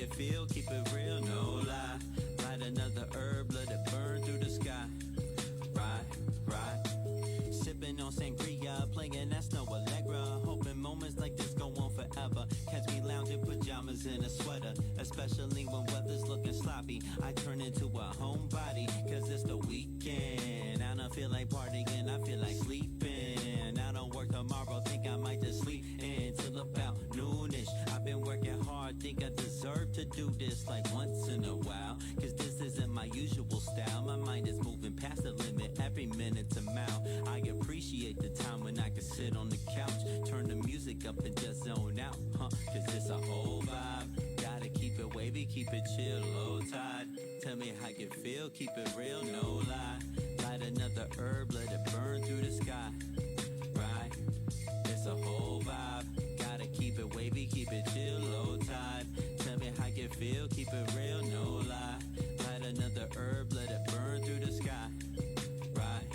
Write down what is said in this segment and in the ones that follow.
it feel, keep it real, no lie. Light another herb, let it burn through the sky. Right. Sipping on sangria, playing that snow Allegra. Hoping moments like this go on forever. Catch me lounging pajamas in a sweater. Especially when weather's looking sloppy. I turn into a homebody, cause it's the weekend. I don't feel like partying, I feel like sleeping. I don't work tomorrow, think I might just sleep until about noonish. I've been working hard, think I deserve to do this like once in a while. Cause this isn't my usual style. My mind is moving past the limit, every minute's a mile. I appreciate the time when I can sit on the couch, turn the music up and just zone out, cause it's a whole vibe. Gotta keep it wavy, keep it chill, low tide. Tell me how you feel, keep it real, no lie. Light another herb, let it burn through the sky. Right, it's a whole vibe. Gotta keep it wavy, keep it chill, low tide. Tell me how you feel, keep it real, no lie. Light another herb, let it burn through the sky. Right,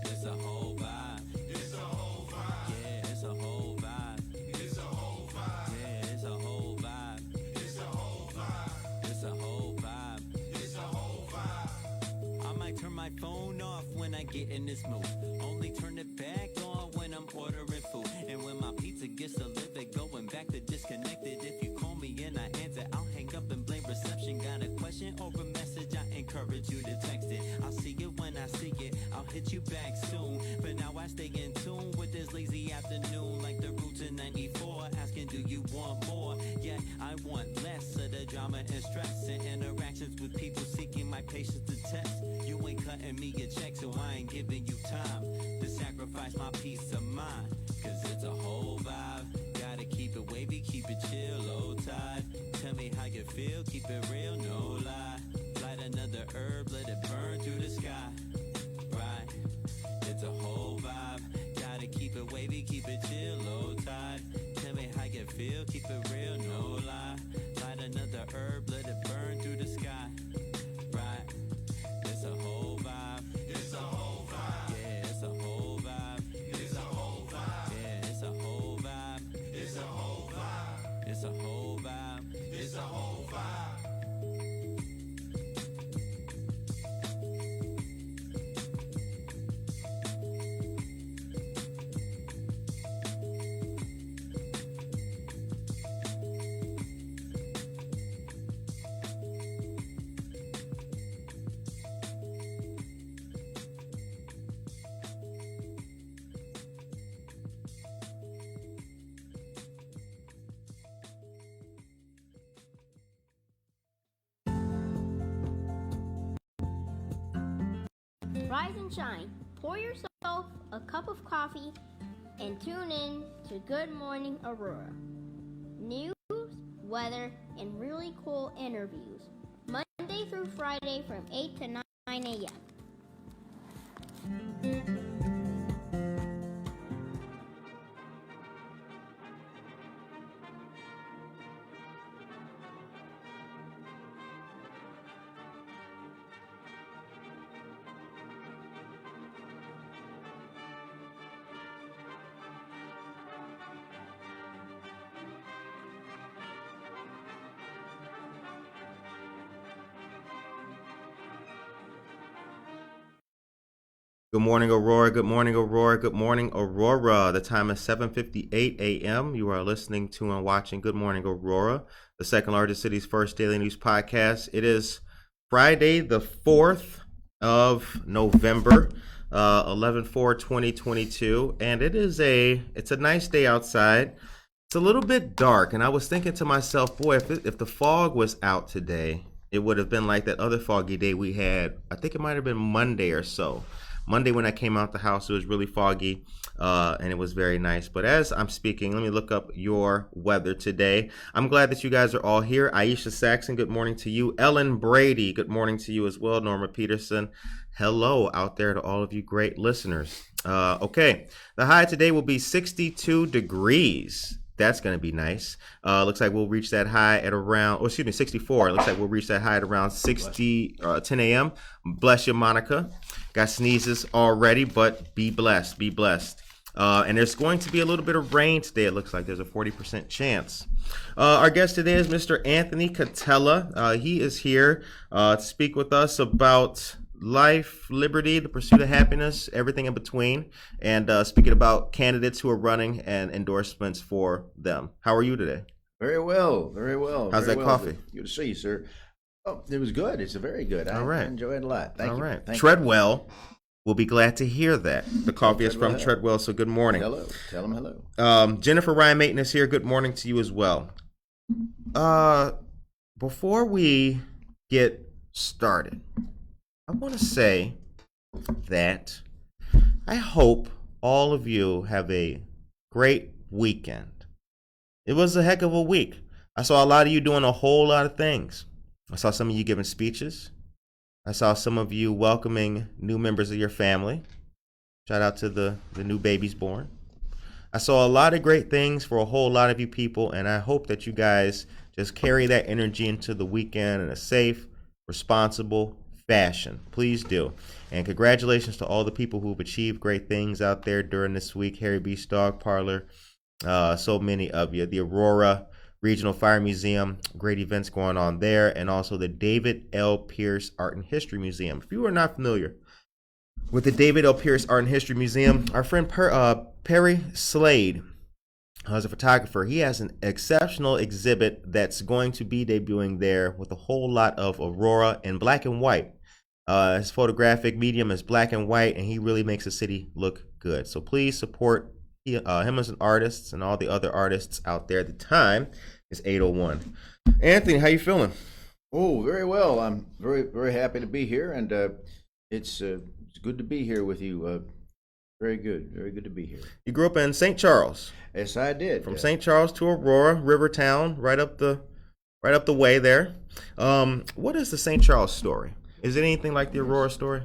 it's a whole vibe. It's a whole vibe. Yeah, it's a whole vibe. It's a whole vibe. Yeah, it's a whole vibe. It's a whole vibe. It's a whole vibe. It's a whole vibe. I might turn my phone off when I get in this mood. Only turn it back on when I'm ordering food. And when my pizza gets delivered, going back to disconnected. If you call me and I answer, I'll hang up and blame reception. Got a question or a message, I encourage you to text it. I'll see it when I see it, I'll hit you back soon. For now I stay in tune with this lazy afternoon. Like the roots in 94, asking do you want more? Yeah, I want less of the drama and stress. And interactions with people seeking my patience to test. You ain't cutting me a check, so I ain't giving you time to sacrifice my peace of mind. Cause it's a whole vibe. Gotta keep it wavy, keep it chill, low tide. Tell me how you feel, keep it real, no lie. Light another herb, let it burn through the sky. Right, it's a whole vibe. Gotta keep it wavy, keep it chill, low tide. Tell me how you feel, keep it real, no lie. Light another herb, let it burn through the sky. Right, it's a whole vibe. It's a whole vibe. Yeah, it's a whole vibe. It's a whole vibe. Yeah, it's a whole vibe. It's a whole vibe. It's a whole vibe. It's a whole vibe. Rise and shine. Pour yourself a cup of coffee and tune in to Good Morning Aurora. News, weather, and really cool interviews. Monday through Friday from 8 to 9 a.m. Good morning, Aurora. Good morning, Aurora. Good morning, Aurora. The time is 7:58 a.m. You are listening to and watching Good Morning, Aurora, the second largest city's first daily news podcast. It is Friday, the 4th of November, 11/4/2022, and it's a nice day outside. It's a little bit dark, and I was thinking to myself, boy, if the fog was out today, it would have been like that other foggy day we had. I think it might have been Monday or so. Monday when I came out the house, it was really foggy, and it was very nice. But as I'm speaking, let me look up your weather today. I'm glad that you guys are all here. Aisha Saxon, good morning to you. Ellen Brady, good morning to you as well. Norma Peterson, hello out there to all of you great listeners. Okay, the high today will be 62 degrees. That's going to be nice. Looks like we'll reach that high at around, 64. It looks like we'll reach that high at around 10 a.m. Bless you, Monica. Got sneezes already, but be blessed. Be blessed. And there's going to be a little bit of rain today. It looks like there's a 40% chance. Our guest today is Mr. Anthony Catella. He is here to speak with us about life, liberty, the pursuit of happiness, everything in between, and speaking about candidates who are running and endorsements for them. How are you today? Very well, very well. How's very that well. coffee? Good to see you, sir. Oh, it was good. It's very good. All right. I enjoyed it a lot. Thank you. All right. Thank Treadwell will be glad to hear that. The coffee is from Treadwell. Treadwell, so good you. morning. Hello. Tell them hello. Jennifer Ryan Mayton is here. Good morning to you as well. Before we get started, I want to say that I hope all of you have a great weekend. It was a heck of a week. I saw a lot of you doing a whole lot of things. I saw some of you giving speeches. I saw some of you welcoming new members of your family. Shout out to the new babies born. I saw a lot of great things for a whole lot of you people, and I hope that you guys just carry that energy into the weekend in a safe, responsible fashion. Please do. And congratulations to all the people who've achieved great things out there during this week. Harry Beast Dog Parlor, so many of you. The Aurora Regional Fire Museum, great events going on there, and also the David L. Pierce Art and History Museum. If you are not familiar with the David L. Pierce Art and History Museum, our friend Perry Slade, as a photographer, he has an exceptional exhibit that's going to be debuting there with a whole lot of Aurora in black and white. His photographic medium is black and white, and he really makes the city look good. So please support him as an artist and all the other artists out there. The time is 8:01. Anthony, how you feeling? Oh, very well. I'm very, very happy to be here, and it's good to be here with you. Very good to be here. You grew up in St. Charles. Yes, I did. From St. Charles to Aurora, Rivertown, right up the way there. What is the St. Charles story? Is it anything like the Aurora story?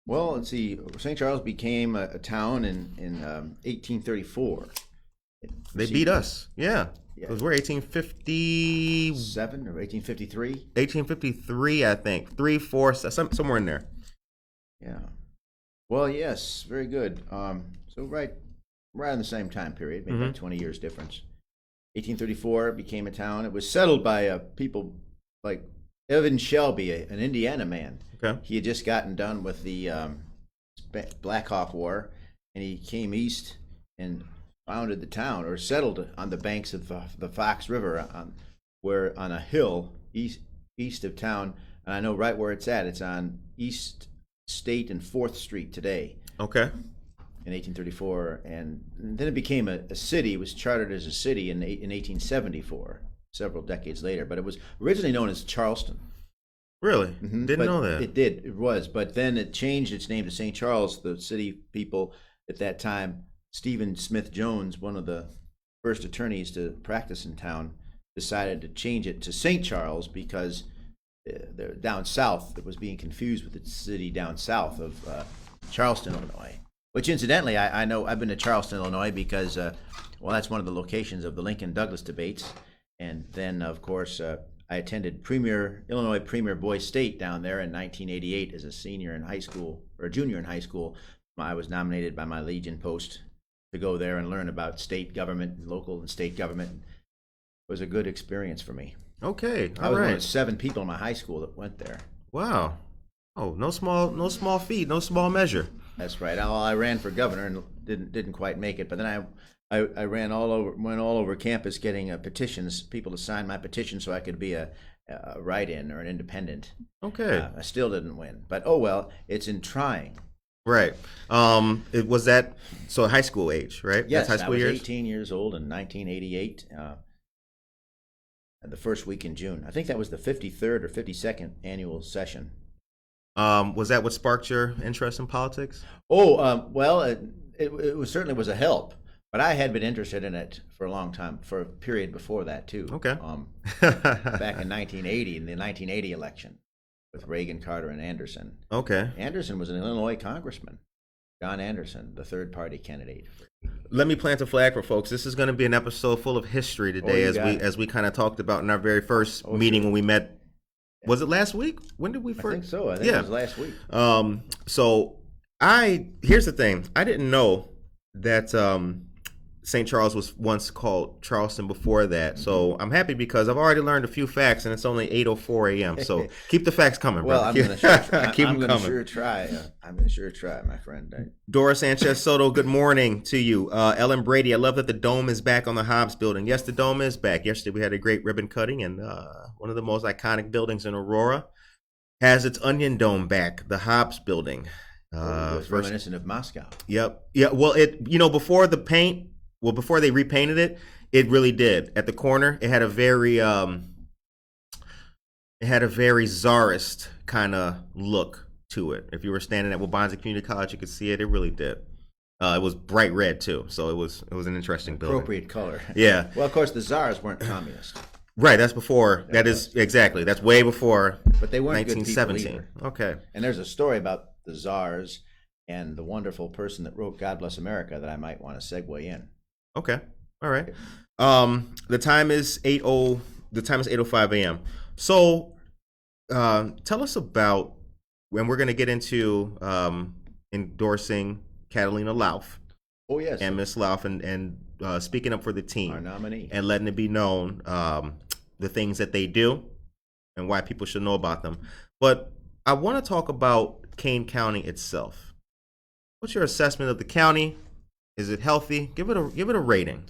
Well, let's see. St. Charles became a town in 1834. They beat us. Yeah. Yeah. Because we're 1850... 7 or 1853. 1853, I think. 3, 4, somewhere in there. Yeah. Well, yes, very good. So right in the same time period, maybe about 20 years difference. 1834 became a town. It was settled by people like Evan Shelby, an Indiana man. Okay. He had just gotten done with the Black Hawk War, and he came east and founded the town, or settled on the banks of the Fox River, on a hill east of town. And I know right where it's at. It's on East State and 4th Street today. Okay. In 1834, and then it became a city. It was chartered as a city in 1874, several decades later. But it was originally known as Charleston. Really? Mm-hmm. Didn't know that. It did. It was. But then it changed its name to St. Charles. The city people at that time, Stephen Smith Jones, one of the first attorneys to practice in town, decided to change it to St. Charles because they're down south. It was being confused with the city down south of Charleston, Illinois. Which, incidentally, I know I've been to Charleston, Illinois because, that's one of the locations of the Lincoln-Douglas debates. And then, of course, I attended Illinois Premier Boys State down there in 1988 as a senior in high school, or a junior in high school. I was nominated by my Legion post to go there and learn about state government, local and state government. It was a good experience for me. Okay. I All was one right. of 7 people in my high school that went there. Wow. Oh, no small feat, no small measure. That's right. I ran for governor and didn't quite make it, but then I went all over campus getting petitions, people to sign my petition so I could be a write-in or an independent. Okay. I still didn't win, but oh well. It's in trying. Right. It was that so high school age, right? Yes, That's high school I was years. 18 years old in 1988. The first week in June. I think that was the 53rd or 52nd annual session. Was that what sparked your interest in politics? Oh, well, it was certainly was a help, but I had been interested in it for a long time, for a period before that too. Okay. Back in 1980, in the 1980 election, with Reagan, Carter, and Anderson. Okay. Anderson was an Illinois congressman. John Anderson, the third party candidate. Let me plant a flag for folks. This is going to be an episode full of history today, as we kind of talked about in our very first meeting when we met. Was it last week? When did we first? I think so. I think it was last week. So here's the thing. I didn't know St. Charles was once called Charleston before that. So I'm happy because I've already learned a few facts, and it's only 8:04 a.m. So keep the facts coming, Well, brother. I'm going to keep them sure coming. sure try. I'm going to sure try, my friend. Dora Sanchez Soto, good morning to you. Ellen Brady, I love that the Dome is back on the Hobbs building. Yes, the Dome is back. Yesterday we had a great ribbon cutting, and one of the most iconic buildings in Aurora has its onion dome back, the Hobbs building. It's reminiscent of Moscow. Yep. Yeah. Well, before the paint, before they repainted it, it really did. At the corner, it had a very czarist kind of look to it. If you were standing at Wabanza Community College, you could see it. It really did. It was bright red too, so it was an interesting building. Appropriate color. Yeah. Well, of course, the Tsars weren't communist. Right. That's before. That is exactly. That's way before. But they weren't 1917. good people either. Okay. And there's a story about the Tsars and the wonderful person that wrote "God Bless America" that I might want to segue in. Okay. All right. The time is 8:05 a.m. So, tell us about when we're going to get into endorsing Catalina Lauf. Oh yes. And Miss Lauf and speaking up for the team, our nominee, and letting it be known the things that they do and why people should know about them. But I want to talk about Kane County itself. What's your assessment of the county? Is it healthy? Give it a rating.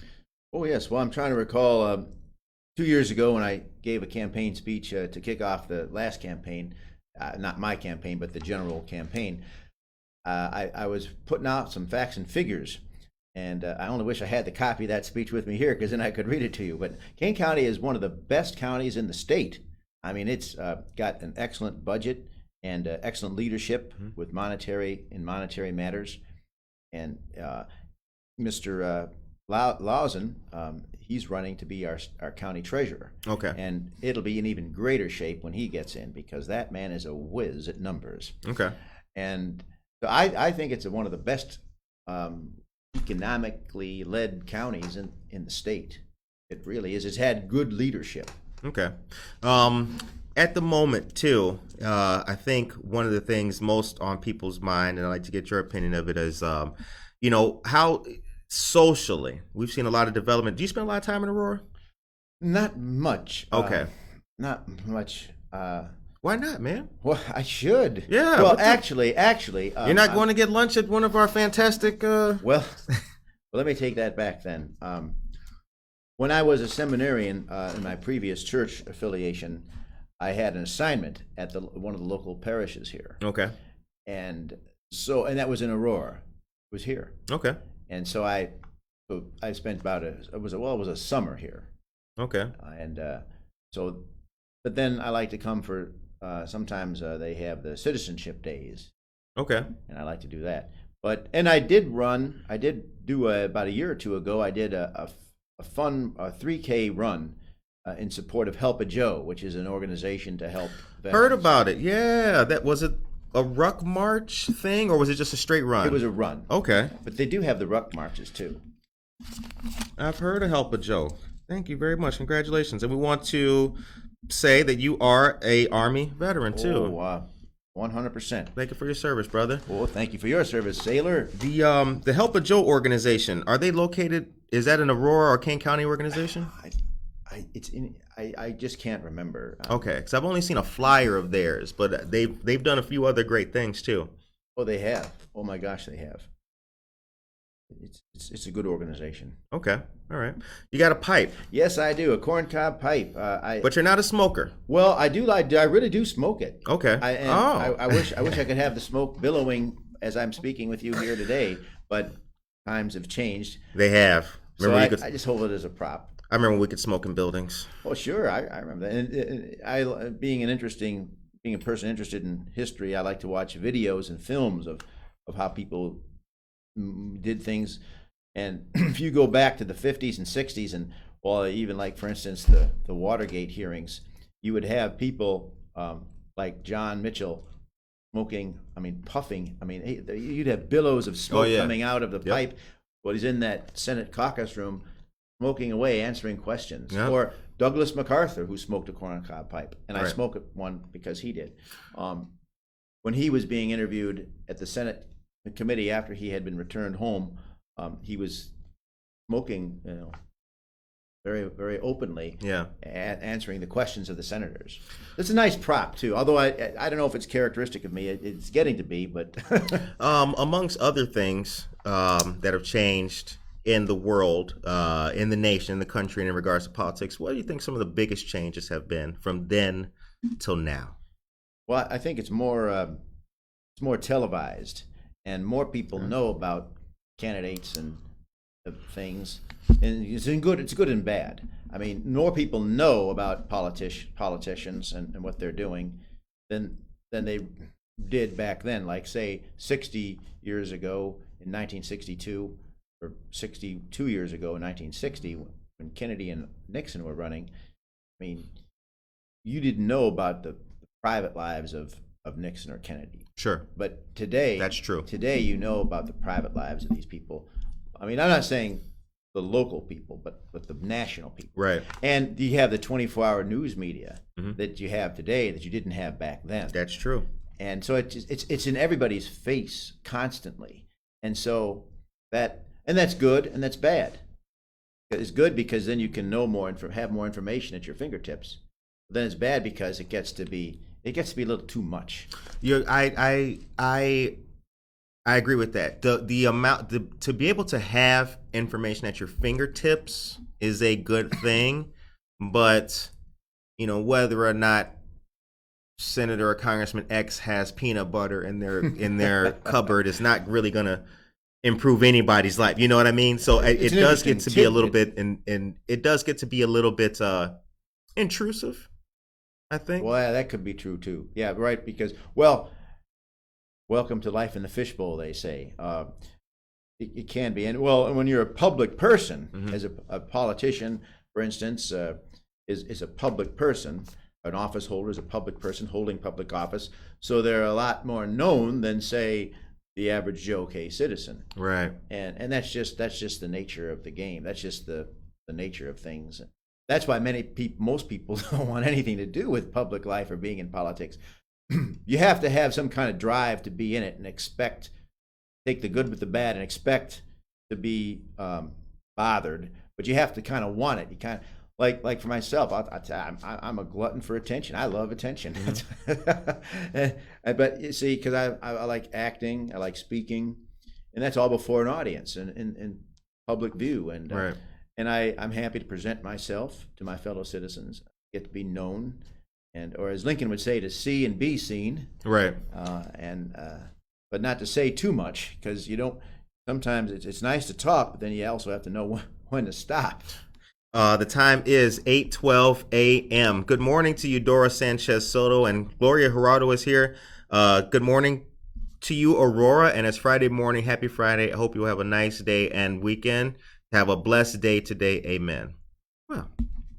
Oh yes. Well, I'm trying to recall 2 years ago when I gave a campaign speech to kick off the last campaign, not my campaign, but the general campaign. I was putting out some facts and figures, and I only wish I had the copy of that speech with me here, because then I could read it to you. But Kane County is one of the best counties in the state. I mean, it's got an excellent budget and excellent leadership with monetary matters. And Mr. Lawson, he's running to be our county treasurer. Okay. And it'll be in even greater shape when he gets in, because that man is a whiz at numbers. Okay. And so I think it's one of the best economically led counties in the state. It really is. It's had good leadership. Okay. At the moment, too, I think one of the things most on people's mind, and I'd like to get your opinion of it, is, how socially we've seen a lot of development. Do you spend a lot of time in Aurora? Not much. Okay. Not much. Why not, man? Well, I should. Yeah. Well, actually, you're not going to get lunch at one of our fantastic. Well, let me take that back then. When I was a seminarian in my previous church affiliation, I had an assignment at one of the local parishes here. Okay. And that was in Aurora. It was here. Okay. And so I spent about it was a summer here. Okay. But then I like to come for sometimes they have the citizenship days. Okay. And I like to do that. And I did do about a year or two ago, I did a fun 3K run in support of Help a Joe, which is an organization to help veterans. Heard about it. Yeah. Was it a ruck march thing, or was it just a straight run? It was a run. Okay. But they do have the ruck marches too. I've heard of Help a Joe. Thank you very much. Congratulations. And we want to say that you are a Army veteran too. Oh, 100%. Thank you for your service, brother. Well, thank you for your service, sailor. The Help a Joe organization, are they located? Is that an Aurora or Kane County organization? I just can't remember. Okay, because I've only seen a flyer of theirs, but they've done a few other great things too. Oh, they have. Oh my gosh, they have. It's a good organization. Okay, all right. You got a pipe? Yes, I do. A corncob pipe. But you're not a smoker. Well, I do. I really do smoke it. Okay. I wish I could have the smoke billowing as I'm speaking with you here today, but times have changed. They have. Remember, I just hold it as a prop. I remember we could smoke in buildings. Oh, sure. I remember that. And being a person interested in history, I like to watch videos and films of how people did things. And if you go back to the 50s and 60s, and even like, for instance, the Watergate hearings, you would have people like John Mitchell smoking, puffing. You'd have billows of smoke coming out of the pipe. Well, he's in that Senate caucus room smoking away, answering questions. Yep. Or Douglas MacArthur, who smoked a corncob pipe. And I smoked one because he did. When he was being interviewed at the Senate committee after he had been returned home, he was smoking, very, very openly, answering the questions of the senators. It's a nice prop too. Although I don't know if it's characteristic of me. It's getting to be, but amongst other things that have changed in the world, in the nation, in the country, and in regards to politics, what do you think some of the biggest changes have been from then till now? Well, I think it's more televised, and more people know about candidates and things, and it's good and bad. I mean, more people know about politicians and what they're doing than they did back then. Like, say, 60 years ago in 1962, or 62 years ago in 1960, when Kennedy and Nixon were running. I mean, you didn't know about the private lives of Nixon or Kennedy. Sure. But today, that's true. Today, you know about the private lives of these people. I mean, I'm not saying the local people, but the national people. Right. And you have the 24-hour news media that you have today that you didn't have back then. That's true. And so it's in everybody's face constantly. And so that's good and that's bad. It's good because then you can know more and have more information at your fingertips. But then it's bad because it gets to be a little too much. I agree with that. The amount to be able to have information at your fingertips is a good thing, but whether or not Senator or Congressman X has peanut butter in their cupboard is not really gonna improve anybody's life. You know what I mean? So it does get to be a little bit, and it does get to be a little bit intrusive, I think. Well, that could be true too. Yeah, right. Because welcome to life in the fishbowl, they say. It can be, and when you're a public person, as a politician, for instance, is a public person. An office holder is a public person holding public office, so they're a lot more known than, say, the average Joe K citizen. Right. And that's just the nature of the game. That's just the nature of things. That's why most people don't want anything to do with public life or being in politics. You have to have some kind of drive to be in it and take the good with the bad and expect to be bothered. But you have to kind of want it. You kind of like for myself, I'm a glutton for attention. I love attention. But you see, because I like acting, I like speaking, and that's all before an audience and in public view. And right. And I'm happy to present myself to my fellow citizens, get to be known, or as Lincoln would say, to see and be seen. Right. But not to say too much, because you don't. Sometimes it's nice to talk, but then you also have to know when to stop. The time is 8:12 a.m. Good morning to you, Dora Sanchez Soto, and Gloria Gerardo is here. Good morning to you, Aurora, and it's Friday morning. Happy Friday. I hope you have a nice day and weekend. Have a blessed day today. Amen. Well,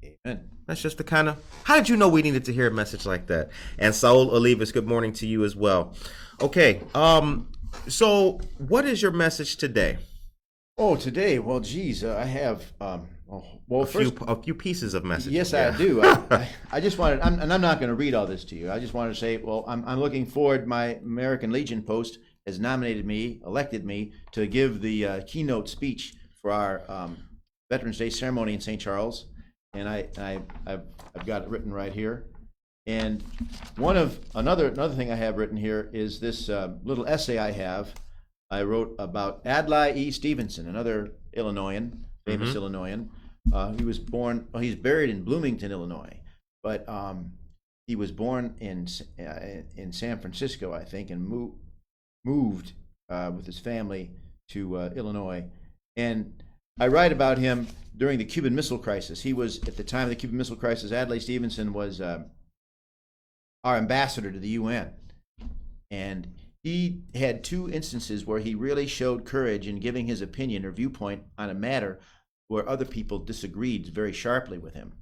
amen. That's just the kind of. How did you know we needed to hear a message like that? And Saul Olivas, good morning to you as well. Okay. So what is your message today? Oh, today. Well, geez, I have. A few pieces of message. Yes, yeah. I do. I just wanted, and I'm not going to read all this to you. I just wanted to say, I'm looking forward. My American Legion Post has elected me to give the keynote speech for our Veterans Day ceremony in St. Charles, and I've got it written right here. And another thing I have written here is this little essay I wrote about Adlai E. Stevenson, another Illinoisan, famous Illinoisan. He's buried in Bloomington, Illinois, but he was born in San Francisco, I think, and moved with his family to Illinois. And I write about him during the Cuban Missile Crisis. He was, at the time of the Cuban Missile Crisis, Adlai Stevenson was our ambassador to the UN. And he had two instances where he really showed courage in giving his opinion or viewpoint on a matter where other people disagreed very sharply with him.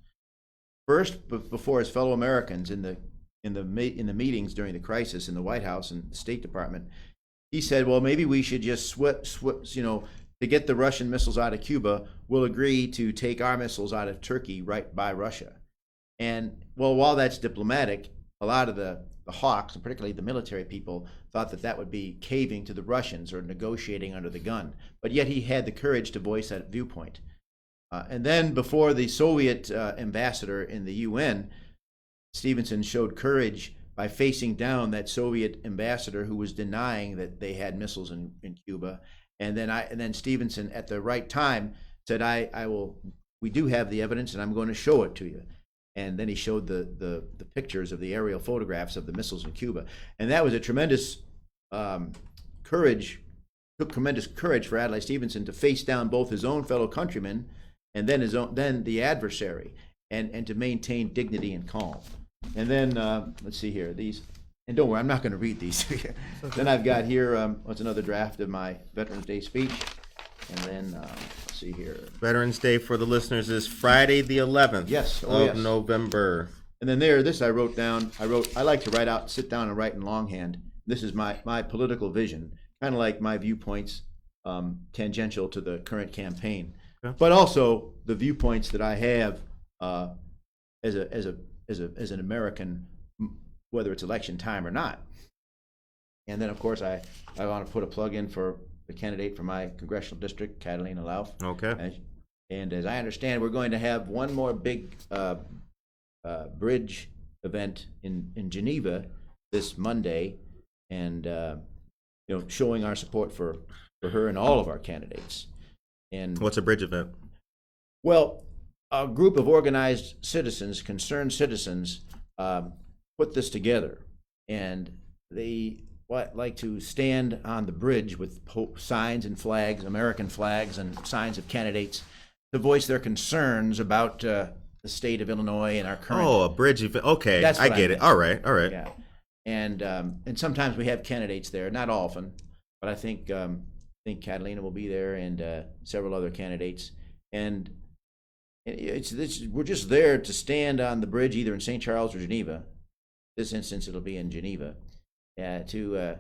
First, before his fellow Americans in the meetings during the crisis in the White House and the State Department, he said, "Well, maybe we should just to get the Russian missiles out of Cuba, we'll agree to take our missiles out of Turkey right by Russia." And while that's diplomatic, a lot of the hawks, and particularly the military people, thought that that would be caving to the Russians or negotiating under the gun. But yet he had the courage to voice that viewpoint. And then before the Soviet ambassador in the UN, Stevenson showed courage by facing down that Soviet ambassador who was denying that they had missiles in Cuba. And then Stevenson, at the right time, said, we do have the evidence, and I'm going to show it to you. And then he showed the pictures of the aerial photographs of the missiles in Cuba. And that was a tremendous courage, took tremendous courage for Adlai Stevenson to face down both his own fellow countrymen and then the adversary, and to maintain dignity and calm. And then, let's see here, these, and don't worry, I'm not going to read these. Then I've got here, what's another draft of my Veterans Day speech. And then, let's see here. Veterans Day for the listeners is Friday the 11th of November. And then this I wrote down. I like to sit down and write in longhand. This is my political vision, kind of like my viewpoints, tangential to the current campaign, but also the viewpoints that I have as an American, whether it's election time or not. And then, of course, I want to put a plug in for the candidate for my congressional district, Catalina Lauf. Okay. And as I understand, we're going to have one more big bridge event in Geneva this Monday, and showing our support for her and all of our candidates. And what's a bridge event? Well, a group of organized citizens, concerned citizens, put this together, and they like to stand on the bridge with signs and flags, American flags, and signs of candidates to voice their concerns about the state of Illinois and our current. Oh, a bridge event. Okay, I get it. All right. Yeah, and sometimes we have candidates there, not often, but I think Catalina will be there, and several other candidates, and we're just there to stand on the bridge, either in St. Charles or Geneva. This instance, it'll be in Geneva. To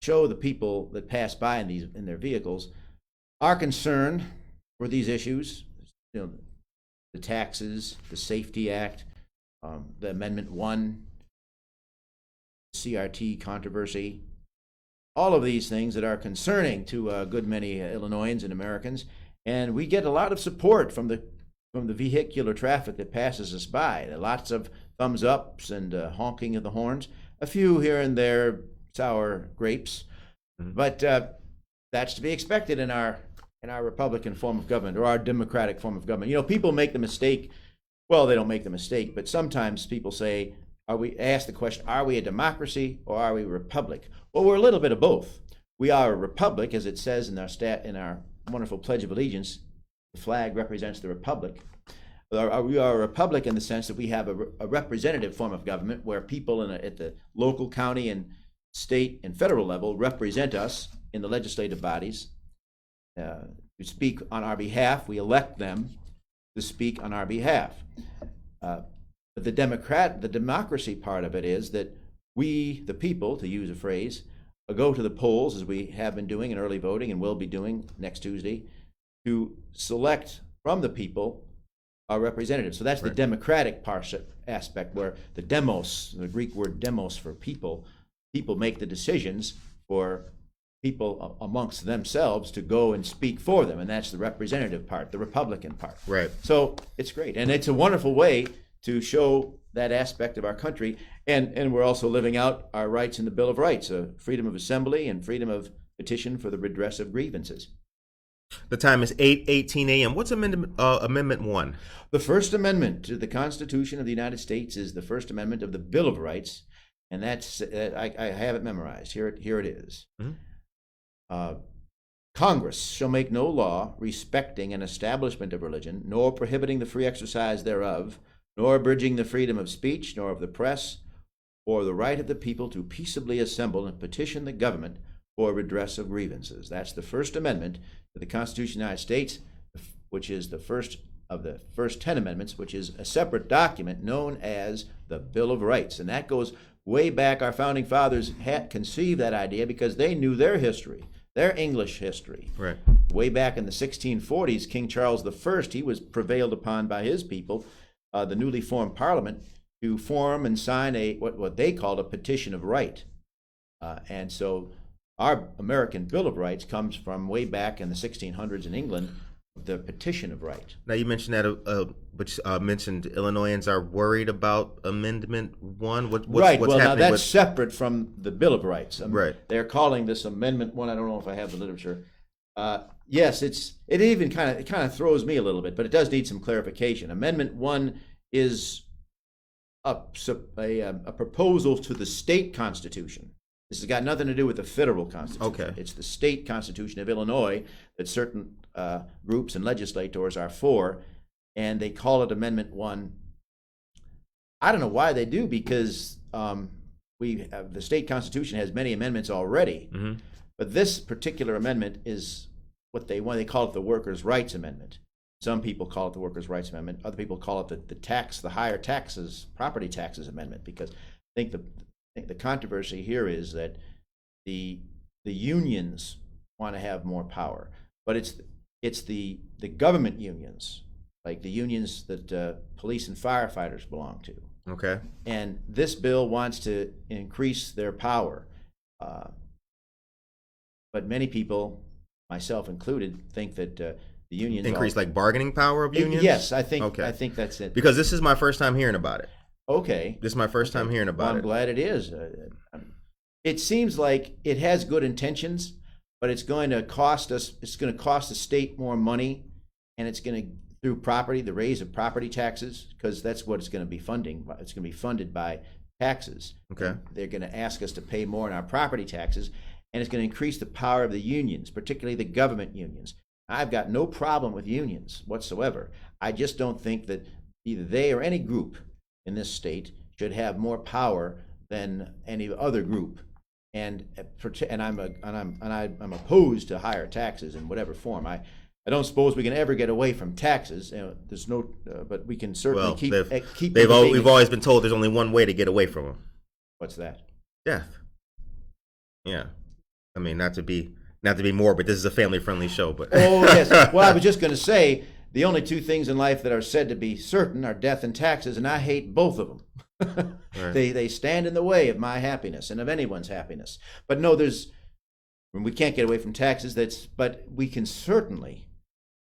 show the people that pass by in their vehicles our concern for these issues, the taxes, the Safety Act, the Amendment 1, CRT controversy, all of these things that are concerning to a good many Illinoisans and Americans. And we get a lot of support from the vehicular traffic that passes us by. Lots of thumbs ups and honking of the horns. A few here and there, sour grapes, but that's to be expected in our Republican form of government, or our democratic form of government. People make the mistake. Well, they don't make the mistake, but sometimes people say, ask the question, are we a democracy or are we a republic? Well, we're a little bit of both. We are a republic, as it says in our wonderful Pledge of Allegiance. The flag represents the republic. We are a republic in the sense that we have a representative form of government where people at the local, county, and state and federal level represent us in the legislative bodies to speak on our behalf. We elect them to speak on our behalf. But the democracy part of it is that we, the people, to use a phrase, go to the polls, as we have been doing in early voting and will be doing next Tuesday, to select from the people our representatives. So that's the democratic aspect, where the demos, the Greek word demos for people make the decisions for people amongst themselves to go and speak for them, and that's the representative part, the Republican part. Right. So it's great, and it's a wonderful way to show that aspect of our country, and we're also living out our rights in the Bill of Rights, freedom of assembly and freedom of petition for the redress of grievances. The time is 8:18 a.m. What's Amendment 1? The First Amendment to the Constitution of the United States is the First Amendment of the Bill of Rights, and that's I have it memorized. Here it is. Mm-hmm. Congress shall make no law respecting an establishment of religion, nor prohibiting the free exercise thereof, nor abridging the freedom of speech, nor of the press, or the right of the people to peaceably assemble and petition the government for redress of grievances. That's the First Amendment to the Constitution of the United States, which is the first of the first 10 amendments, which is a separate document known as the Bill of Rights. And that goes way back. Our founding fathers had conceived that idea because they knew their history, their English history. Right. Way back in the 1640s, King Charles I, he was prevailed upon by his people, the newly formed Parliament, to form and sign what they called a petition of right. And so our American Bill of Rights comes from way back in the 1600s in England, the petition of right. Now you mentioned that, which mentioned Illinoisans are worried about Amendment 1. What's Right. What's Well, now happening that's with... separate from the Bill of Rights. Right. They're calling this Amendment 1. I don't know if I have the literature. Yes, it even kind of throws me a little bit, but it does need some clarification. Amendment 1 is a proposal to the state constitution. This has got nothing to do with the federal constitution. Okay. It's the state constitution of Illinois that certain groups and legislators are for, and they call it Amendment 1. I don't know why they do, because the state constitution has many amendments already, but this particular amendment is what they want. They call it the Workers' Rights Amendment. Some people call it the Workers' Rights Amendment. Other people call it the higher taxes, property taxes amendment, because I think the controversy here is that the unions want to have more power, but it's the government unions, like the unions that police and firefighters belong to. Okay. And this bill wants to increase their power, but many people, myself included, think that the unions Increase like bargaining power of unions? Yes, I think. Okay. I think that's it. Because this is my first time hearing about it. Okay. This is my first time hearing about I'm it. glad it is. It seems like it has good intentions, but it's going to cost us. It's going to cost the state more money, and it's going to, through the raise of property taxes, because that's what it's going to be funding. It's going to be funded by taxes. Okay. They're going to ask us to pay more in our property taxes, and it's going to increase the power of the unions, particularly the government unions. I've got no problem with unions whatsoever. I just don't think that either they or any group in this state should have more power than any other group, and I'm opposed to higher taxes in whatever form. I don't suppose we can ever get away from taxes. There's no, but we can certainly keep. We've always been told there's only one way to get away from them. What's that? Death. Yeah, I mean, not to be morbid. This is a family-friendly show, but Oh yes. Well, I was just going to say, the only two things in life that are said to be certain are death and taxes, and I hate both of them. Right. They stand in the way of my happiness and of anyone's happiness. But no, we can't get away from taxes. But we can certainly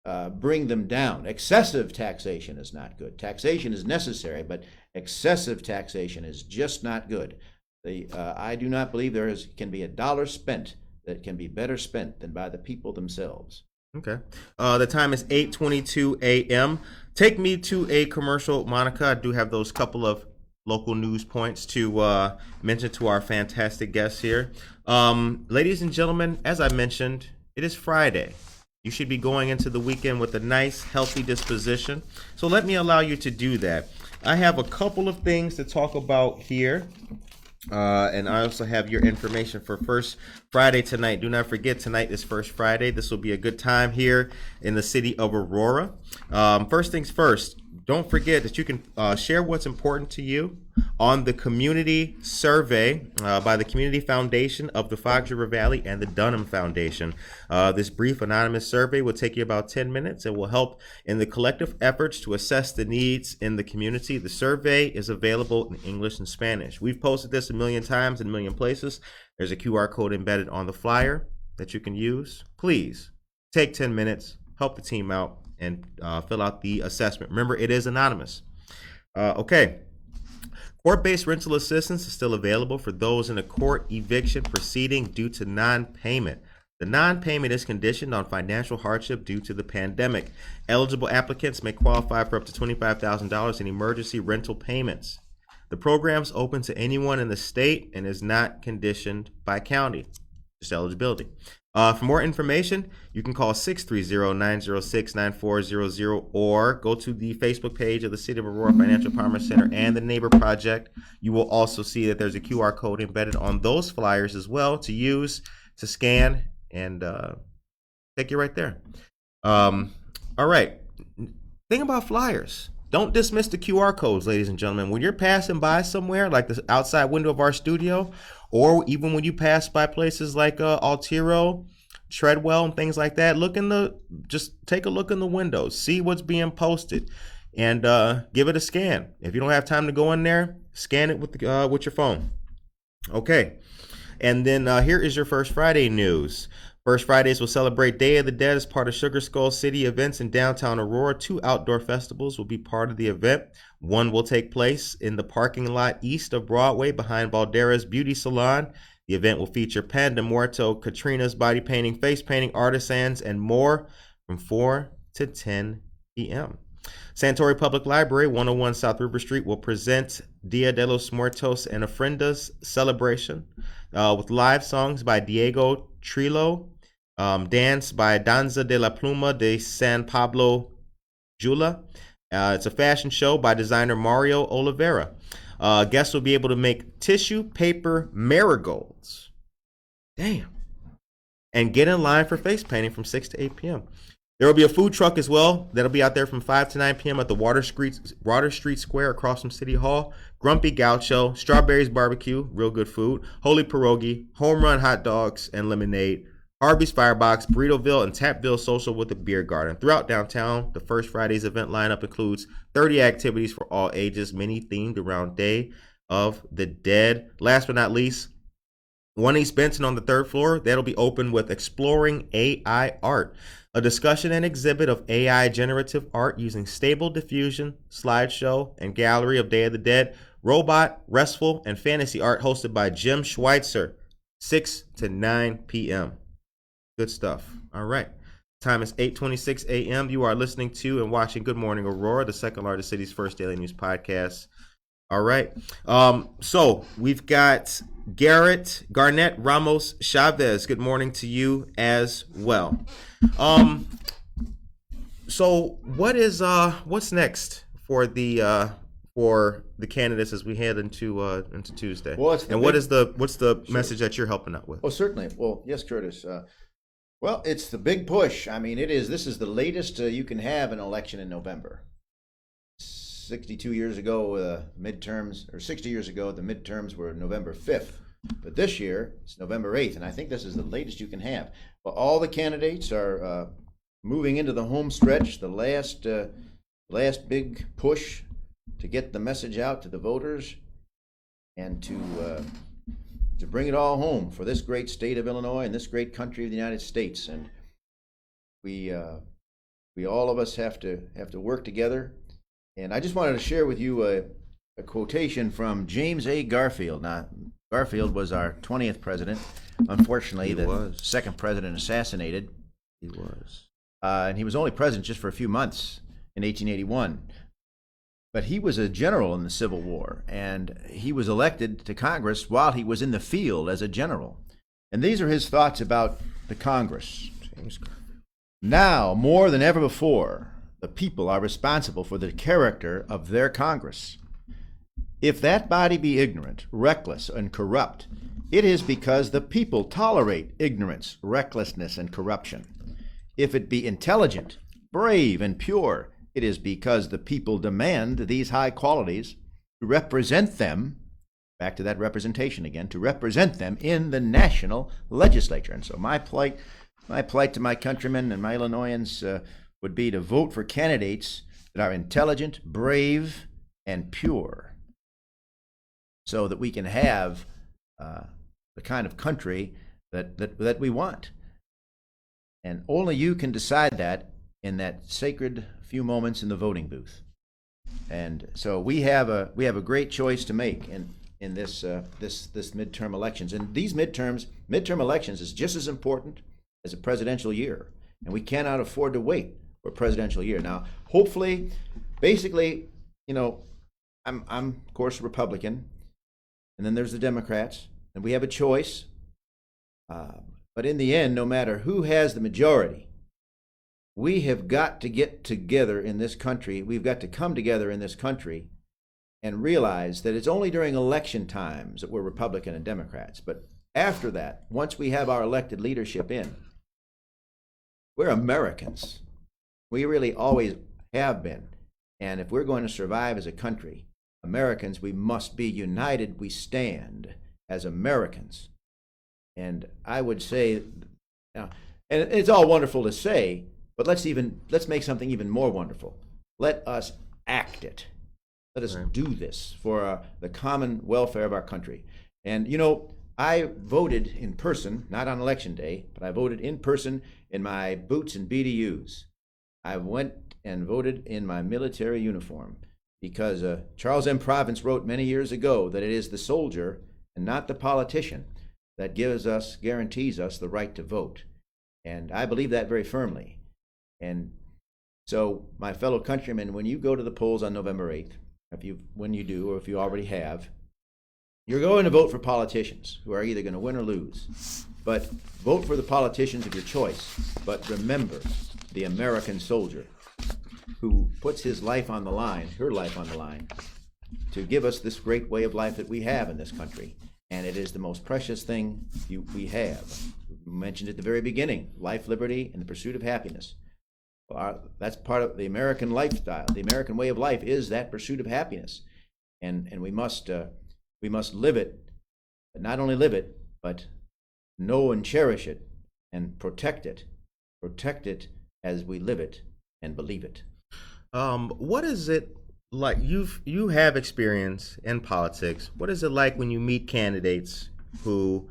bring them down. Excessive taxation is not good. Taxation is necessary, but excessive taxation is just not good. I do not believe can be a dollar spent that can be better spent than by the people themselves. Okay. The time is 8:22 a.m. Take me to a commercial, Monica. I do have those couple of local news points to mention to our fantastic guests here. Ladies and gentlemen, as I mentioned, it is Friday. You should be going into the weekend with a nice, healthy disposition. So let me allow you to do that. I have a couple of things to talk about here. And I also have your information for First Friday tonight. Do not forget, tonight is First Friday. This will be a good time here in the city of Aurora. First things first, don't forget that you can share what's important to you on the community survey by the Community Foundation of the Fox River Valley and the Dunham Foundation. This brief anonymous survey will take you about 10 minutes and will help in the collective efforts to assess the needs in the community. The survey is available in English and Spanish. We've posted this a million times in a million places. There's a QR code embedded on the flyer that you can use. Please take 10 minutes, help the team out, and fill out the assessment. Remember, it is anonymous. Okay. Court-based rental assistance is still available for those in a court eviction proceeding due to non-payment. The non-payment is conditioned on financial hardship due to the pandemic. Eligible applicants may qualify for up to $25,000 in emergency rental payments. The program is open to anyone in the state and is not conditioned by county. Just eligibility. For more information, you can call 630-906-9400 or go to the Facebook page of the City of Aurora Financial Empowerment Center and the Neighbor Project. You will also see that there's a QR code embedded on those flyers as well to use, to scan, and take you right there. All right. Thing about flyers. Don't dismiss the QR codes, ladies and gentlemen. When you're passing by somewhere, like the outside window of our studio, or even when you pass by places like Altiro, Treadwell, and things like that, just take a look in the windows, see what's being posted. and give it a scan. If you don't have time to go in there, scan it with your phone. Okay. And then here is your First Friday news. First Fridays will celebrate Day of the Dead as part of Sugar Skull City events in downtown Aurora. 2 outdoor festivals will be part of the event. One will take place in the parking lot east of Broadway behind Valdera's Beauty Salon. The event will feature Panda Muerto, Katrina's body painting, face painting, artisans, and more from 4 to 10 p.m. Santori Public Library, 101 South River Street, will present Dia de los Muertos and Ofrendas celebration with live songs by Diego Trillo, dance by Danza de la Pluma de San Pablo Jula. It's a fashion show by designer Mario Oliveira. Guests will be able to make tissue paper marigolds. Damn. And get in line for face painting from 6 to 8 p.m. There will be a food truck as well that'll be out there from 5 to 9 p.m. at the Water Street Square across from City Hall. Grumpy Gaucho, Strawberries Barbecue, real good food, Holy Pierogi, Home Run Hot Dogs and Lemonade, Harvey's Firebox, Burritoville, and Tapville Social with a beer garden. Throughout downtown, the First Friday's event lineup includes 30 activities for all ages, many themed around Day of the Dead. Last but not least, 1 East Benson on the 3rd floor. That'll be open with Exploring AI Art, a discussion and exhibit of AI generative art using stable diffusion, slideshow, and gallery of Day of the Dead, robot, restful, and fantasy art hosted by Jim Schweitzer, 6 to 9 p.m. Good stuff. All right. Time is 8:26 a.m. You are listening to and watching Good Morning Aurora, the second largest city's first daily news podcast. All right. So we've got Garnett Ramos Chavez. Good morning to you as well. So what's next for the candidates as we head into Tuesday? Well, what's the message that you're helping out with? Oh, certainly. Well, yes, Curtis. Well, it's the big push. I mean, this is the latest you can have an election in November. 62 years ago, midterms, or 60 years ago, the midterms were November 5th. But this year, it's November 8th, and I think this is the latest you can have. Well, all the candidates are moving into the home stretch, the last big push to get the message out to the voters and to bring it all home for this great state of Illinois and this great country of the United States. And we all of us have to work together. And I just wanted to share with you a quotation from James A. Garfield. Now, Garfield was our 20th president. Unfortunately, the second president assassinated. He was. And he was only president just for a few months in 1881. But he was a general in the Civil War, and he was elected to Congress while he was in the field as a general. And these are his thoughts about the Congress. Now, more than ever before, the people are responsible for the character of their Congress. If that body be ignorant, reckless, and corrupt, it is because the people tolerate ignorance, recklessness, and corruption. If it be intelligent, brave, and pure, it is because the people demand these high qualities to represent them, back to that representation again, to represent them in the national legislature. And so my plight to my countrymen and my Illinoisans would be to vote for candidates that are intelligent, brave, and pure, so that we can have the kind of country that we want. And only you can decide that in that sacred few moments in the voting booth. And so we have a great choice to make in this midterm elections. And these midterm elections is just as important as a presidential year, and we cannot afford to wait for a presidential year. Now, hopefully, basically, I'm of course a Republican, and then there's the Democrats, and we have a choice. But in the end, no matter who has the majority, we have got to get together in this country. We've got to come together in this country and realize that it's only during election times that we're Republican and Democrats. But after that, once we have our elected leadership in, we're Americans. We really always have been. And if we're going to survive as a country, Americans, we must be united. We stand as Americans. And I would say, and it's all wonderful to say, but let's make something even more wonderful. Let us act it. Let us Right. do this for the common welfare of our country. And, I voted in person, not on election day, but I voted in person in my boots and BDUs. I went and voted in my military uniform because Charles M. Province wrote many years ago that it is the soldier and not the politician that guarantees us the right to vote. And I believe that very firmly. And so, my fellow countrymen, when you go to the polls on November 8th, when you do, or if you already have, you're going to vote for politicians who are either going to win or lose. But vote for the politicians of your choice. But remember the American soldier who puts his life on the line, her life on the line, to give us this great way of life that we have in this country. And it is the most precious thing we have. We mentioned at the very beginning, life, liberty, and the pursuit of happiness. That's part of the American lifestyle. The American way of life is that pursuit of happiness. And we must live it, but not only live it, but know and cherish it and protect it as we live it and believe it. What is it like? You have experience in politics. What is it like when you meet candidates who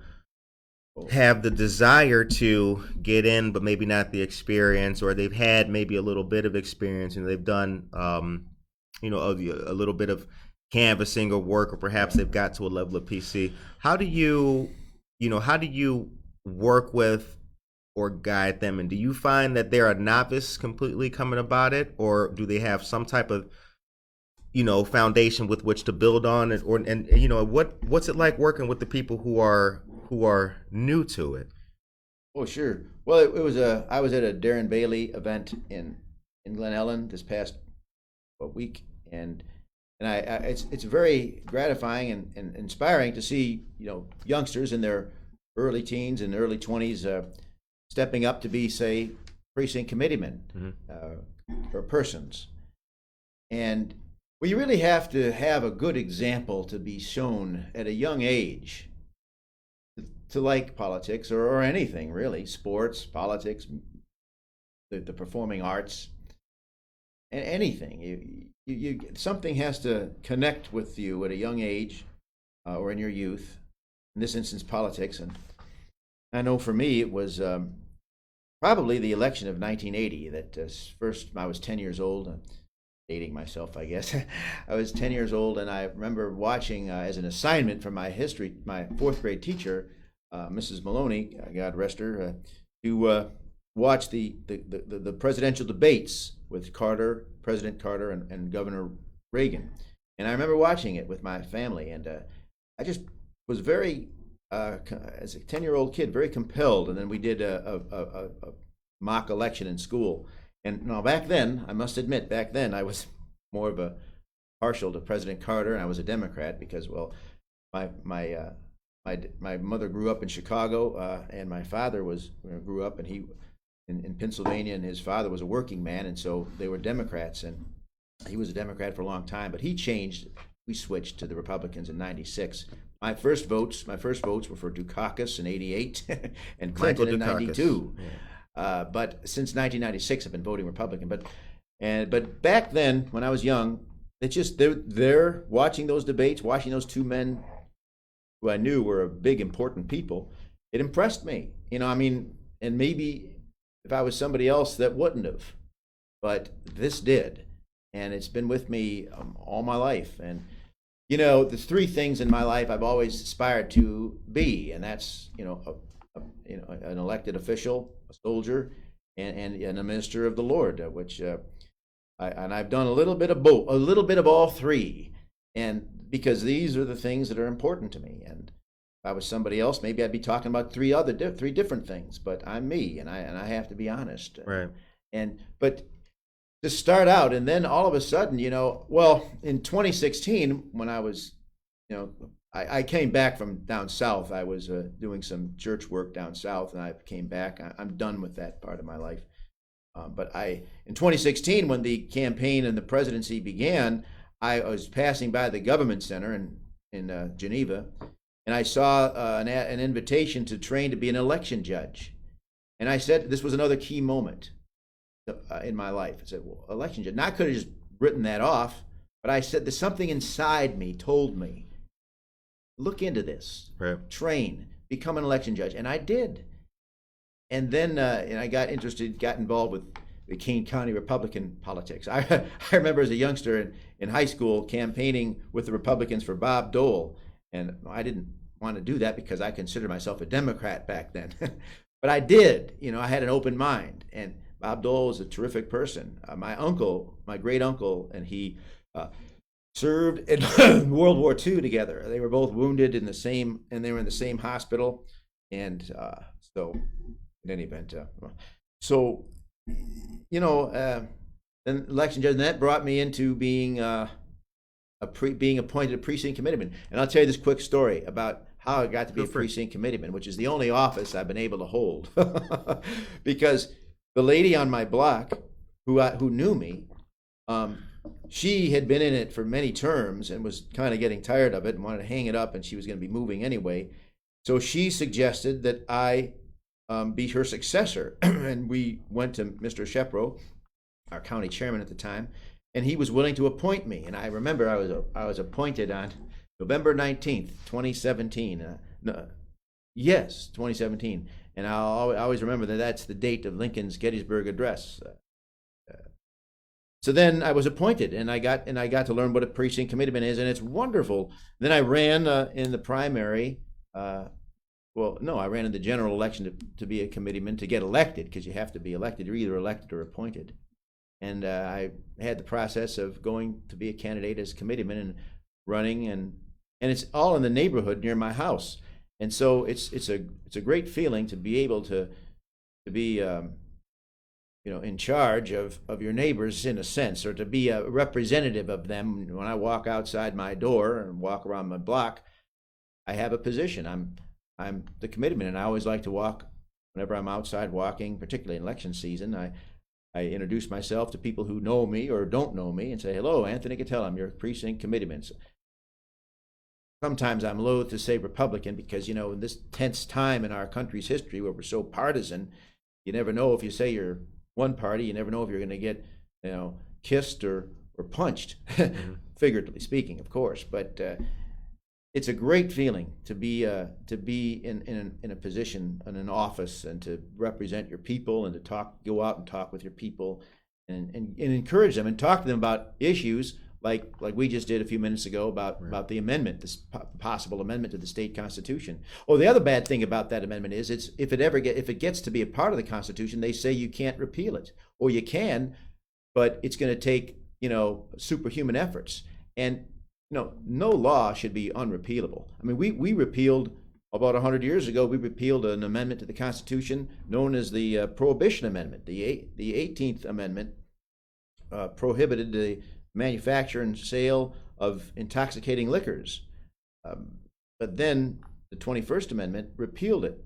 have the desire to get in, but maybe not the experience, or they've had maybe a little bit of experience and they've done, a little bit of canvassing or work, or perhaps they've got to a level of PC. How do you work with or guide them? And do you find that they're a novice completely coming about it, or do they have some type of, foundation with which to build on it? What's it like working with the people who are new to it? Oh, sure. Well, I was at a Darren Bailey event in Glen Ellen this past week, and it's very gratifying and inspiring to see youngsters in their early teens and early 20s stepping up to be, say, precinct committeemen or persons. And you really have to have a good example to be shown at a young age to like politics or anything really, sports, politics, the performing arts, and anything. You something has to connect with you at a young age or in your youth. In this instance, politics. And I know for me it was probably the election of 1980 that first I was 10 years old. Dating myself, I guess. I was 10 years old, and I remember watching as an assignment from my fourth grade teacher, Mrs. Maloney, God rest her, to watch the presidential debates with President Carter and Governor Reagan. And I remember watching it with my family, and I just was very, as a 10-year-old kid, very compelled. And then we did a mock election in school. And now back then, I must admit, I was more of a partial to President Carter, and I was a Democrat because, well, my mother grew up in Chicago, and my father grew up in Pennsylvania, and his father was a working man, and so they were Democrats, and he was a Democrat for a long time. But he changed. We switched to the Republicans in '96. My first votes were for Dukakis in '88 and Clinton in '92. Yeah. But since 1996, I've been voting Republican. But back then, when I was young, they're watching those debates, watching those two men who I knew were big, important people. It impressed me, and maybe if I was somebody else, that wouldn't have, but this did, and it's been with me all my life. And there's three things in my life I've always aspired to be, and that's an elected official, a soldier, and a minister of the Lord, which I've done a little bit of both, a little bit of all three, and because these are the things that are important to me. And if I was somebody else, maybe I'd be talking about three different things. But I'm me, and I have to be honest. Right. But to start out, and then all of a sudden, in 2016, when I was, I came back from down south. I was doing some church work down south, and I came back. I'm done with that part of my life. But in 2016, when the campaign and the presidency began, I was passing by the government center in Geneva, and I saw an invitation to train to be an election judge. And I said this was another key moment in my life. I said, well, election judge. Now I could have just written that off, but I said there's something inside me told me, look into this, Right. train, become an election judge, and I did. And then and I got interested, got involved with the Kane County Republican politics. I remember as a youngster in high school campaigning with the Republicans for Bob Dole, and I didn't want to do that because I considered myself a Democrat back then. But I did. I had an open mind, and Bob Dole was a terrific person. My uncle, my great uncle, and he served in World War II together. They were both wounded in the same, and they were in the same hospital. And so, in any event, then election judge, and that brought me into being being appointed a precinct committeeman. And I'll tell you this quick story about how I got to be a precinct committeeman, which is the only office I've been able to hold. Because the lady on my block who knew me, she had been in it for many terms and was kind of getting tired of it and wanted to hang it up, and she was going to be moving anyway. So she suggested that I be her successor. And we went to Mr. Shepro, our county chairman at the time, and he was willing to appoint me. And I remember I was appointed on November 19th, 2017. Yes, 2017. And I always remember that that's the date of Lincoln's Gettysburg Address. So then I was appointed, and I got to learn what a precinct committeeman is, and it's wonderful. Then I ran in the primary. I ran in the general election to be a committeeman to get elected, because you have to be elected. You're either elected or appointed. And I had the process of going to be a candidate as committeeman and running, and it's all in the neighborhood near my house. And so it's a great feeling to be able to be in charge of your neighbors, in a sense, or to be a representative of them. When I walk outside my door and walk around my block, I have a position. I'm the committeeman, and I always like to walk whenever I'm outside walking, particularly in election season. I introduce myself to people who know me or don't know me and say, hello, Anthony Catella, I'm your precinct committeeman. So sometimes I'm loath to say Republican because, in this tense time in our country's history where we're so partisan, you never know if you say you're one party, you never know if you're going to get, kissed or punched, figuratively speaking, of course. But it's a great feeling to be in a position, in an office, and to represent your people, and to go out and talk with your people, and encourage them and talk to them about issues like we just did a few minutes ago about the amendment, this possible amendment to the state constitution. Oh, the other bad thing about that amendment is if it gets to be a part of the Constitution, they say you can't repeal it, or you can, but it's going to take superhuman efforts. And no law should be unrepealable. I mean, we repealed, about 100 years ago, we repealed an amendment to the Constitution known as the Prohibition Amendment. The 18th Amendment prohibited the manufacture and sale of intoxicating liquors. But then the 21st Amendment repealed it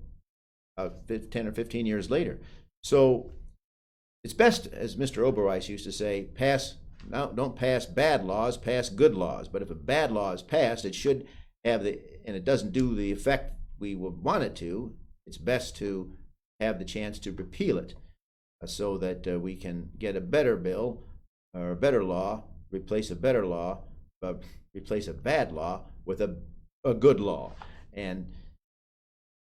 10 or 15 years later. So it's best, as Mr. Oberweis used to say, don't pass bad laws, pass good laws. But if a bad law is passed, it should have and it doesn't do the effect we would want it to, it's best to have the chance to repeal it so that we can get a better bill or a better law, replace a better law, replace a bad law with a good law. And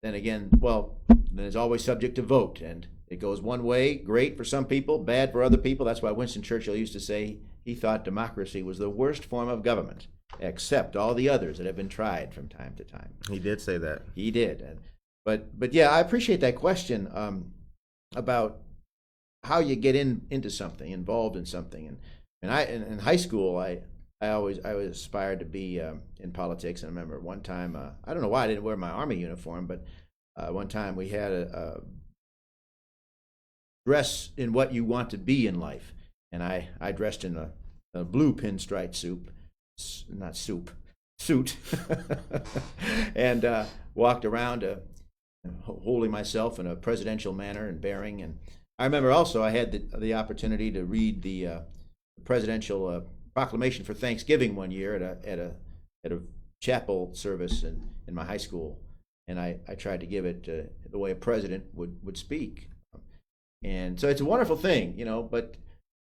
then again, then it's always subject to vote, and it goes one way, great for some people, bad for other people. That's why Winston Churchill used to say he thought democracy was the worst form of government, except all the others that have been tried from time to time. He did say that. He did. But yeah, I appreciate that question about how you get into something, involved in something. And in high school, I always aspired to be in politics. And I remember one time, I don't know why I didn't wear my Army uniform, but one time we had a dress in what you want to be in life. And I dressed in a blue pinstripe suit, and walked around holding myself in a presidential manner and bearing. And I remember also I had the opportunity to read the presidential proclamation for Thanksgiving one year at a chapel service in my high school, and I tried to give it the way a president would speak. And so it's a wonderful thing, but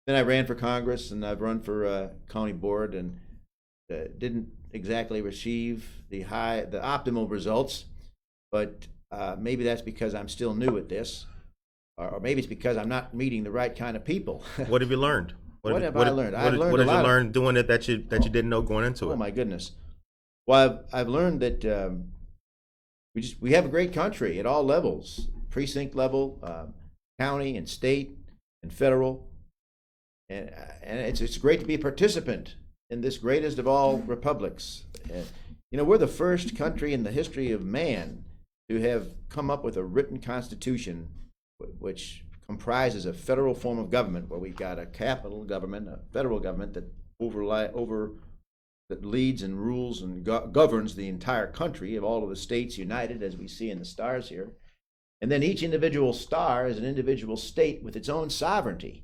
Then I ran for Congress, and I've run for county board, and didn't exactly receive the optimal results. But maybe that's because I'm still new at this, or maybe it's because I'm not meeting the right kind of people. What have you learned? What have I learned? I've learned what a did you lot learn doing it that you didn't know going into it? Oh my goodness! Well, I've learned that we have a great country at all levels, precinct level, county and state and federal, and it's great to be a participant in this greatest of all republics. You know, we're the first country in the history of man to have come up with a written constitution which comprises a federal form of government, where we've got a capital government, a federal government that that leads and rules and governs the entire country of all of the states united, as we see in the stars here. And then each individual star is an individual state with its own sovereignty.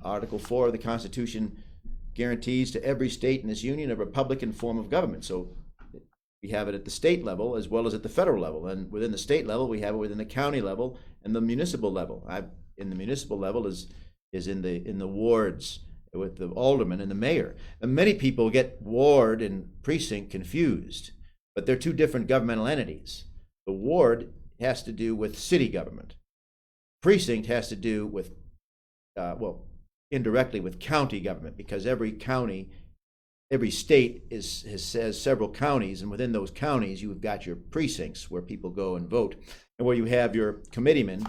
Article 4 of the Constitution guarantees to every state in this union a republican form of government. So we have it at the state level as well as at the federal level. And within the state level, we have it within the county level and the municipal level. In the municipal level is in the wards with the alderman and the mayor. And many people get ward and precinct confused, but they're two different governmental entities. The ward has to do with city government. Precinct has to do with, indirectly with county government, because every county, every state has several counties, and within those counties you've got your precincts where people go and vote, and where you have your committeemen,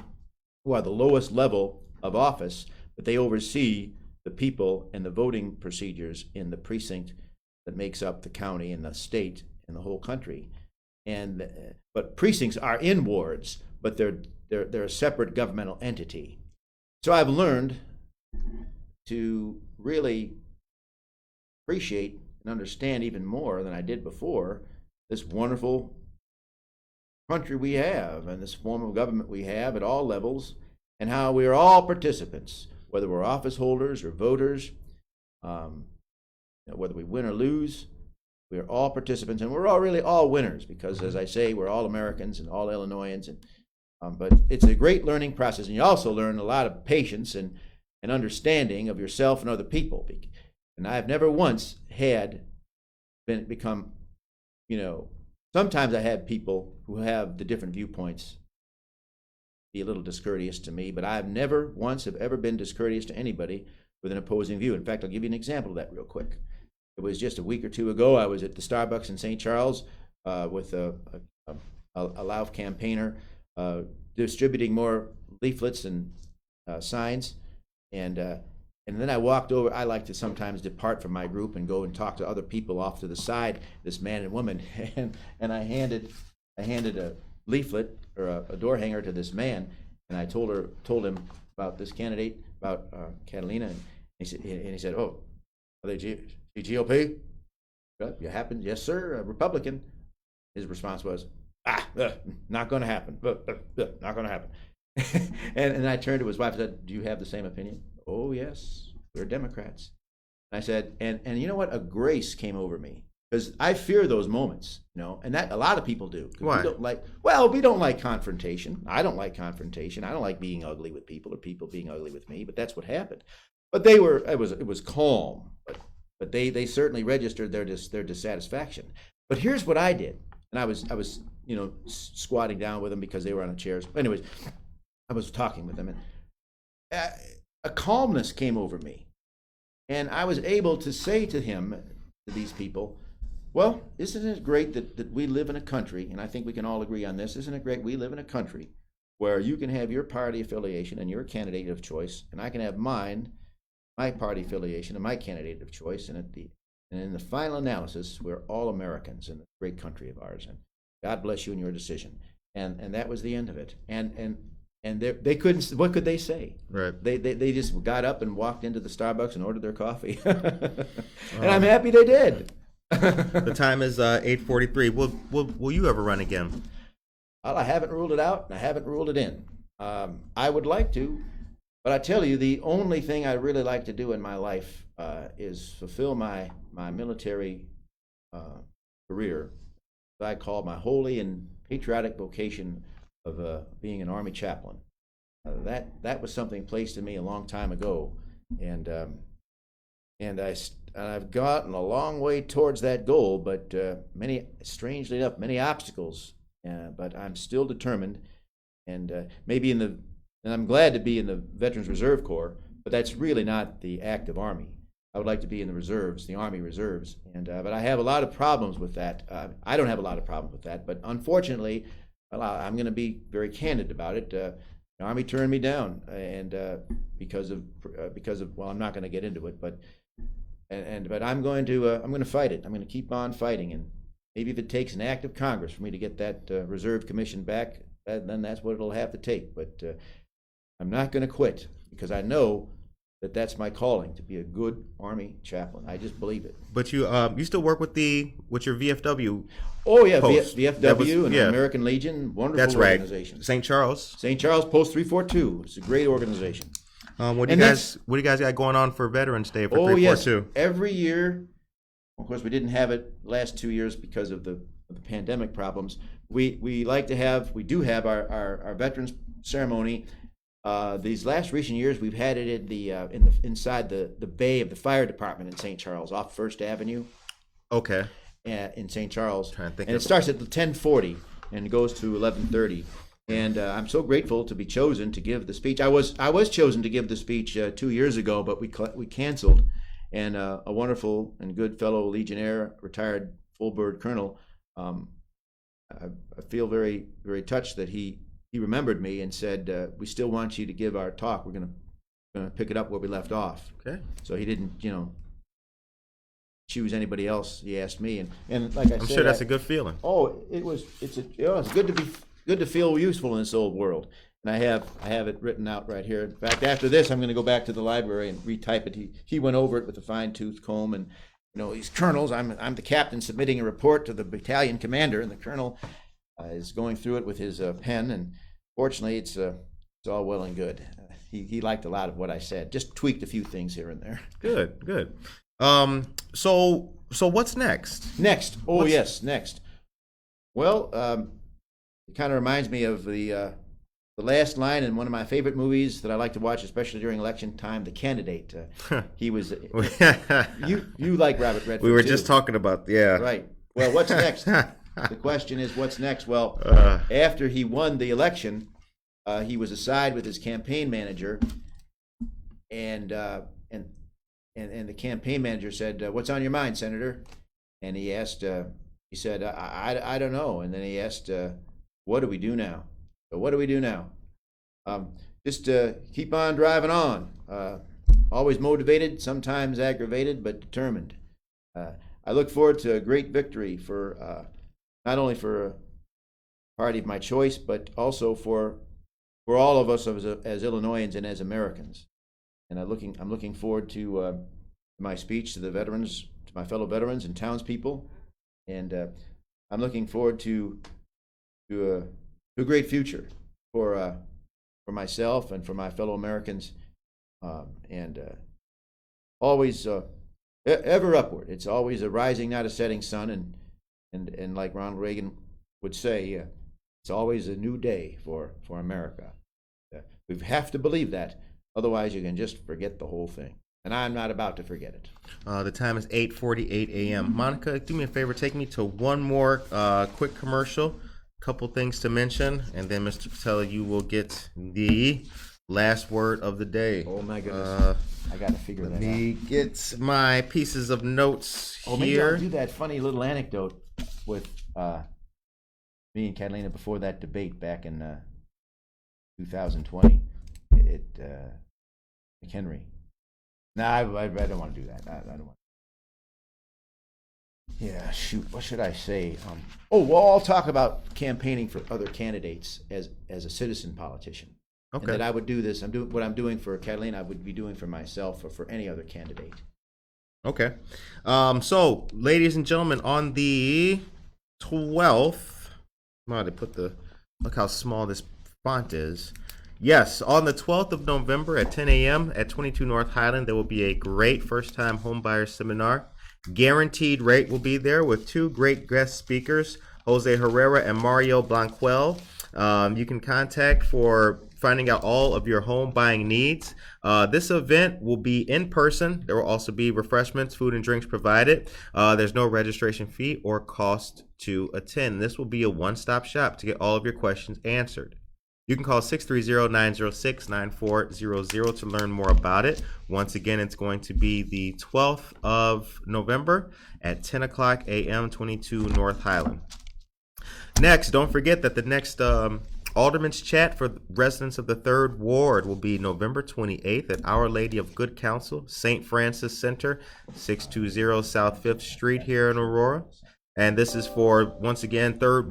who are the lowest level of office, but they oversee the people and the voting procedures in the precinct that makes up the county and the state and the whole country. But precincts are in wards, but they're a separate governmental entity. So I've learned to really appreciate and understand even more than I did before this wonderful country we have and this form of government we have at all levels, and how we are all participants, whether we're office holders or voters, whether we win or lose. We are all participants, and we're all really all winners, because, as I say, we're all Americans and all Illinoisans. But it's a great learning process, and you also learn a lot of patience and understanding of yourself and other people. And I've never once become, sometimes I have people who have the different viewpoints be a little discourteous to me, but I've never once have ever been discourteous to anybody with an opposing view. In fact, I'll give you an example of that real quick. It was just a week or two ago. I was at the Starbucks in St. Charles with a Lauf campaigner distributing more leaflets and signs, and then I walked over. I like to sometimes depart from my group and go and talk to other people off to the side, this man and woman, and I handed a leaflet or a door hanger to this man, and I told him about this candidate, about Catalina, and he said, "Oh, are they GOP? You happen? Yes, sir, a Republican." His response was, not going to happen. Not going to happen. and I turned to his wife and said, "Do you have the same opinion?" "Oh, yes, we're Democrats." And I said, and you know what? A grace came over me, because I fear those moments, and that a lot of people do. Why? We don't like confrontation. I don't like confrontation. I don't like being ugly with people or people being ugly with me, but that's what happened. But it was calm, but they certainly registered their dissatisfaction. But here's what I did, and I was squatting down with them because they were on the chairs. Anyways, I was talking with them, and a calmness came over me, and I was able to say to these people, "Well, isn't it great that we live in a country," and I think we can all agree on this, isn't it great we live in a country where you can have your party affiliation and your candidate of choice, and I can have my party affiliation and my candidate of choice, and in the final analysis, we're all Americans in the great country of ours, and God bless you in your decision." And that was the end of it. And they couldn't. What could they say? Right. They just got up and walked into the Starbucks and ordered their coffee, and I'm happy they did. The time is 8:43. Will you ever run again? Well, I haven't ruled it out, and I haven't ruled it in. I would like to, but I tell you, the only thing I really like to do in my life is fulfill my military career, that I call my holy and patriotic vocation of being an Army chaplain. That was something placed in me a long time ago, and I've gotten a long way towards that goal, but strangely enough, many obstacles. But I'm still determined, and and I'm glad to be in the Veterans Reserve Corps, but that's really not the active Army. I would like to be in the reserves, the Army Reserves, but I have a lot of problems with that. I don't have a lot of problems with that, but unfortunately, I'm going to be very candid about it. The Army turned me down, and because of well, I'm not going to get into it, but I'm going to fight it. I'm going to keep on fighting, and maybe if it takes an act of Congress for me to get that reserve commission back, then that's what it'll have to take. But I'm not going to quit, because I know that that's my calling, to be a good Army chaplain. I just believe it. But you still work with your VFW? Oh yeah, post. VFW and American Legion, wonderful That's organization. Right. St. Charles. St. Charles Post 342. It's a great organization. What do you guys got going on for Veterans Day for 342? Yes, every year. Of course, we didn't have it last 2 years because of the pandemic problems. We do have our veterans ceremony. These last recent years, we've had it inside the bay of the fire department in St. Charles, off First Avenue. Okay. In St. Charles, and it starts at 10:40 and goes to 11:30. And I'm so grateful to be chosen to give the speech. I was chosen to give the speech 2 years ago, but we canceled. And a wonderful and good fellow Legionnaire, retired full bird colonel, I feel very, very touched that he remembered me and said, "We still want you to give our talk. We're going to pick it up where we left off." Okay. So he didn't, choose anybody else. He asked me, and like I said, I'm sure that's a good feeling. Oh, it's good to feel useful in this old world. And I have it written out right here. In fact, after this, I'm going to go back to the library and retype it. He went over it with a fine-tooth comb, and these colonels. I'm the captain submitting a report to the battalion commander, and the colonel is going through it with his pen. And fortunately, it's all well and good. He liked a lot of what I said. Just tweaked a few things here and there. Good. So what's next? Next. Next. Well, it kind of reminds me of the last line in one of my favorite movies that I like to watch, especially during election time, The Candidate. He was you like Robert Redford. We were too. just talking about Right. Well, what's next? The question is, what's next? Well, after he won the election, he was aside with his campaign manager, and the campaign manager said, "What's on your mind, Senator?" And he said, I don't know. And then he asked, "What do we do now?" So what do we do now? Just keep on driving on. Always motivated, sometimes aggravated, but determined. I look forward to a great victory for not only for a party of my choice, but also for all of us as Illinoisans and as Americans. And I'm looking forward to my speech to the veterans, to my fellow veterans and townspeople, and I'm looking forward to a great future for myself and for my fellow Americans, and always ever upward. It's always a rising, not a setting sun, and like Ronald Reagan would say, it's always a new day for America. We have to believe that. Otherwise, you can just forget the whole thing. And I'm not about to forget it. The time is 8:48 a.m. Monica, do me a favor. Take me to one more quick commercial. Couple things to mention. And then, Mr. Catella, you will get the last word of the day. Oh, my goodness. I got to figure that out. Let me get my pieces of notes here. Maybe I'll do that funny little anecdote with me and Catalina before that debate back in 2020 at McHenry. No, I don't want to do that. I don't want. Yeah, shoot. What should I say? I'll talk about campaigning for other candidates as a citizen politician. Okay. And that I would do this. What I'm doing for Catalina, I would be doing for myself or for any other candidate. Okay. So, ladies and gentlemen, on the 12th, look how small this font is. Yes, on the 12th of November at 10 a.m. at 22 North Highland, there will be a great first-time homebuyer seminar. Guaranteed rate will be there with two great guest speakers, Jose Herrera and Mario Blanquel. You can contact for finding out all of your home buying needs. This event will be in person. There will also be refreshments, food and drinks provided. There's no registration fee or cost to attend. This will be a one-stop shop to get all of your questions answered. You can call 630-906-9400 to learn more about it. Once again, it's going to be the 12th of November at 10 o'clock a.m., 22 North Highland. Next, don't forget that the next Alderman's Chat for residents of the 3rd Ward will be November 28th at Our Lady of Good Counsel, St. Francis Center, 620 South 5th Street here in Aurora. And this is for, once again, 3rd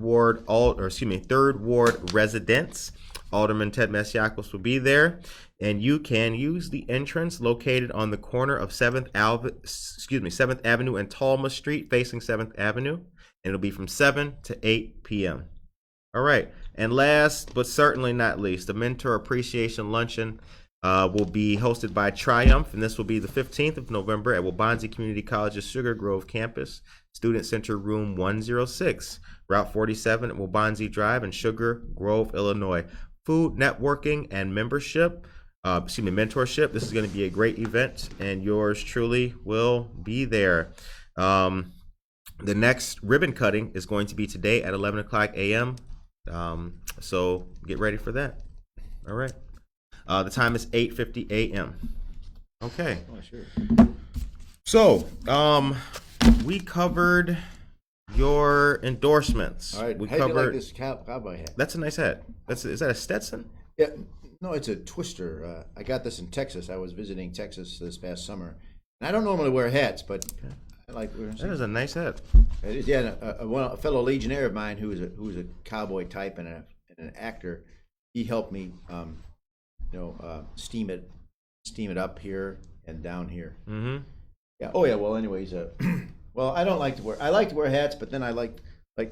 Ward residents. Alderman Ted Mesiacos will be there, and you can use the entrance located on the corner of 7th Avenue and Talma Street, facing 7th Avenue, and it'll be from 7 to 8 p.m. All right, and last but certainly not least, the Mentor Appreciation Luncheon will be hosted by Triumph, and this will be the 15th of November at Waubonsie Community College's Sugar Grove campus, Student Center Room 106, Route 47 at Waubonsie Drive in Sugar Grove, Illinois. Food, networking, and mentorship. This is going to be a great event, and yours truly will be there. The next ribbon cutting is going to be today at 11 o'clock a.m. So get ready for that. All right. The time is 8:50 a.m. Okay. Oh, sure. So, we covered your endorsements. All right. We How do you covered. like this cowboy hat? That's a nice hat. Is that a Stetson? Yeah. No, it's a twister. I got this in Texas. I was visiting Texas this past summer. And I don't normally wear hats, but I like wearing That is a nice hat. It is, yeah. A fellow Legionnaire of mine who was a cowboy type and an actor, he helped me, steam it up here and down here. Mm-hmm. Yeah. Oh yeah. Well, anyways, well, I like to wear hats, but then I like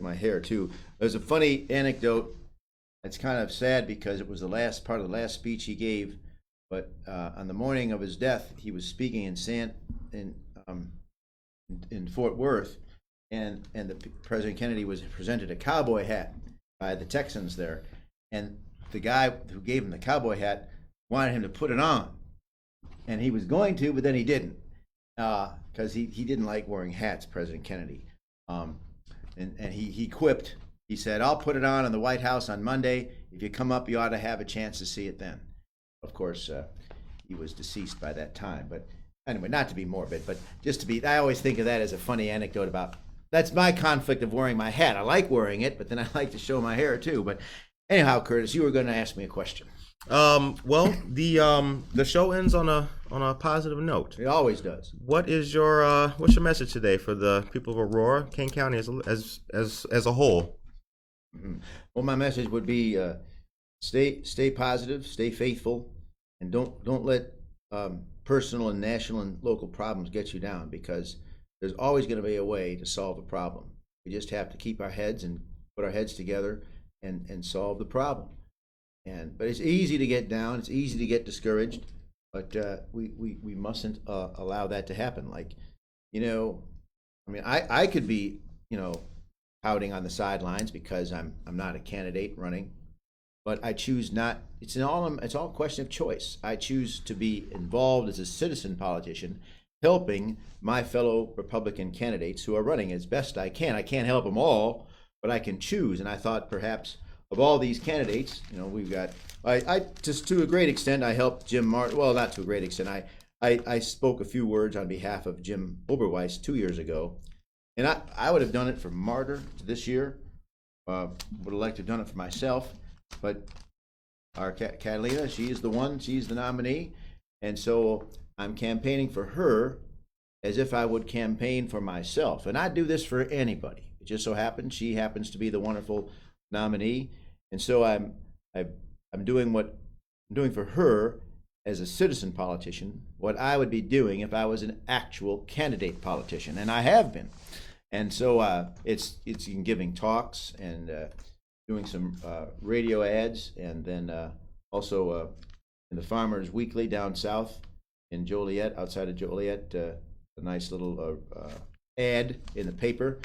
my hair too. There's a funny anecdote. It's kind of sad because it was the last part of the last speech he gave, but on the morning of his death, he was speaking in Fort Worth, and President Kennedy was presented a cowboy hat by the Texans there, and the guy who gave him the cowboy hat wanted him to put it on, and he was going to, but then he didn't, because he didn't like wearing hats, President Kennedy, and he quipped. He said, "I'll put it on in the White House on Monday. If you come up, you ought to have a chance to see it then." Of course, he was deceased by that time. But anyway, not to be morbid, but just to be, I always think of that as a funny anecdote about, that's my conflict of wearing my hat. I like wearing it, but then I like to show my hair too. But anyhow, Curtis, you were going to ask me a question. Well, the show ends on a positive note. It always does. What's your message today for the people of Aurora, Kane County as a whole? Mm-hmm. Well, my message would be stay positive, stay faithful, and don't let personal and national and local problems get you down, because there's always going to be a way to solve a problem. We just have to keep our heads and put our heads together and solve the problem. But it's easy to get down, it's easy to get discouraged, but we mustn't allow that to happen. Like, I could be, pouting on the sidelines because I'm not a candidate running, but I choose not. It's all a question of choice. I choose to be involved as a citizen politician, helping my fellow Republican candidates who are running as best I can. I can't help them all, but I can choose. And I thought perhaps of all these candidates, we've got. I just to a great extent I helped Jim Martin. Well, not to a great extent. I spoke a few words on behalf of Jim Oberweis 2 years ago. And I would have done it for Martyr this year. Would have liked to have done it for myself. But our Catalina, she's the nominee. And so I'm campaigning for her as if I would campaign for myself. And I'd do this for anybody. It just so happens she happens to be the wonderful nominee. And so I'm doing what I'm doing for her as a citizen politician, what I would be doing if I was an actual candidate politician, and I have been. And so it's in giving talks and doing some radio ads, and then also in the Farmers Weekly down south in Joliet, outside of Joliet, a nice little ad in the paper,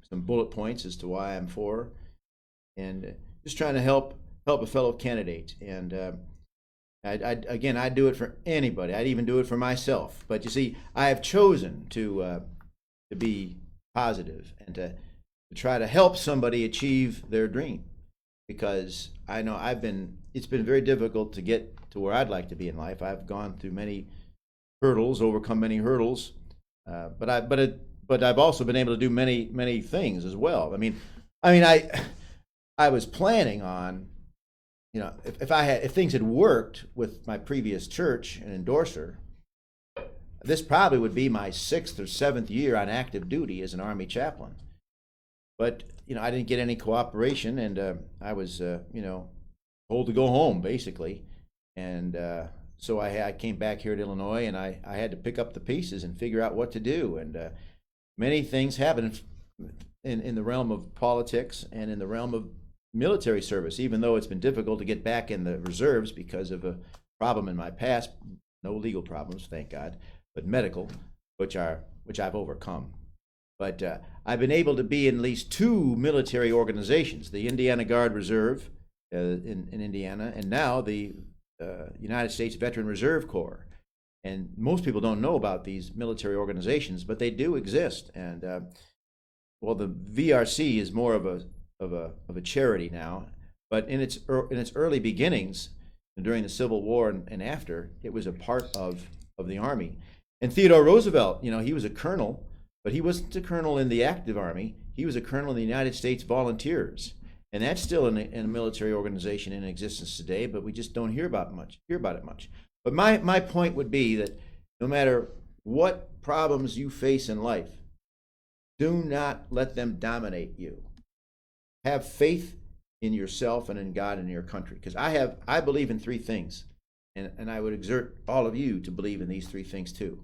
some bullet points as to why I'm for, and just trying to help help a fellow candidate. And again, I'd do it for anybody. I'd even do it for myself. But you see, I have chosen to be positive and to try to help somebody achieve their dream, because I know it's been very difficult to get to where I'd like to be in life. I've gone through many hurdles, overcome many hurdles, but I've also been able to do many things as well. I was planning on, if things had worked with my previous church and endorser, this probably would be my 6th or 7th year on active duty as an Army chaplain. But I didn't get any cooperation, and I was told to go home basically, and so I came back here to Illinois, and I had to pick up the pieces and figure out what to do. And many things happened in the realm of politics and in the realm of military service, even though it's been difficult to get back in the reserves because of a problem in my past. No legal problems, thank God, but medical, which I've overcome. But I've been able to be in at least 2 military organizations, the Indiana Guard Reserve in Indiana, and now the United States Veteran Reserve Corps. And most people don't know about these military organizations, but they do exist. And well, the VRC is more of a charity now, but in its early beginnings, during the Civil War and after, it was a part of the Army. And Theodore Roosevelt, he was a colonel, but he wasn't a colonel in the active Army. He was a colonel in the United States Volunteers, and that's still in a military organization in existence today. But we just don't hear about it much. But my point would be that no matter what problems you face in life, do not let them dominate you. Have faith in yourself and in God and in your country, because I believe in 3 things, and I would exhort all of you to believe in these 3 things too.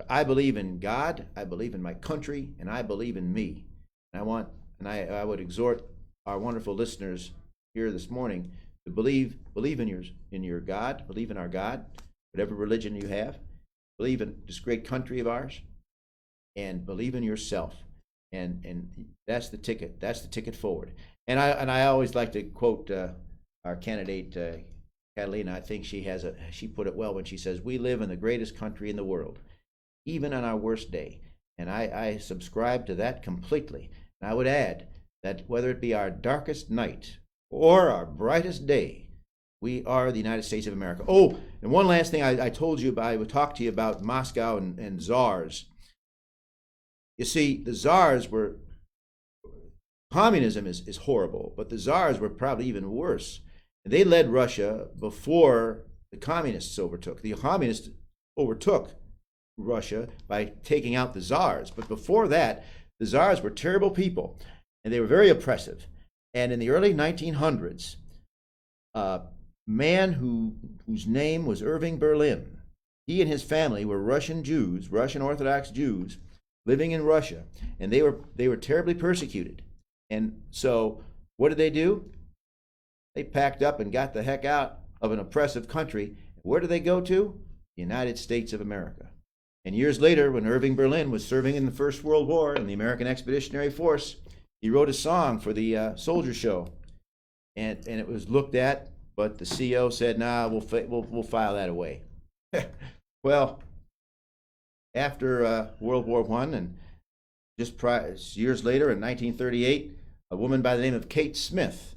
I believe in God, I believe in my country, and I believe in me. And I would exhort our wonderful listeners here this morning to believe in your God, believe in our God, whatever religion you have, believe in this great country of ours, and believe in yourself. And that's the ticket forward. And I always like to quote our candidate Catalina. I think she put it well when she says, "We live in the greatest country in the world, even on our worst day." And I subscribe to that completely. And I would add that whether it be our darkest night or our brightest day, we are the United States of America. Oh, and one last thing I told you about, I would talk to you about Moscow and czars. You see, the czars were, communism is horrible, but the czars were probably even worse. And they led Russia before the communists overtook. The communists overtook Russia by taking out the czars. But before that, the czars were terrible people, and they were very oppressive. And in the early 1900s, a man whose name was Irving Berlin, he and his family were Russian Jews, Russian Orthodox Jews, living in Russia, and they were terribly persecuted. And so what did they do? They packed up and got the heck out of an oppressive country. Where did they go to? The United States of America. And years later, when Irving Berlin was serving in the First World War in the American Expeditionary Force, he wrote a song for the soldier show, and it was looked at, but the CO said, "Nah, we'll file that away." Well, after World War I, and just years later, in 1938, a woman by the name of Kate Smith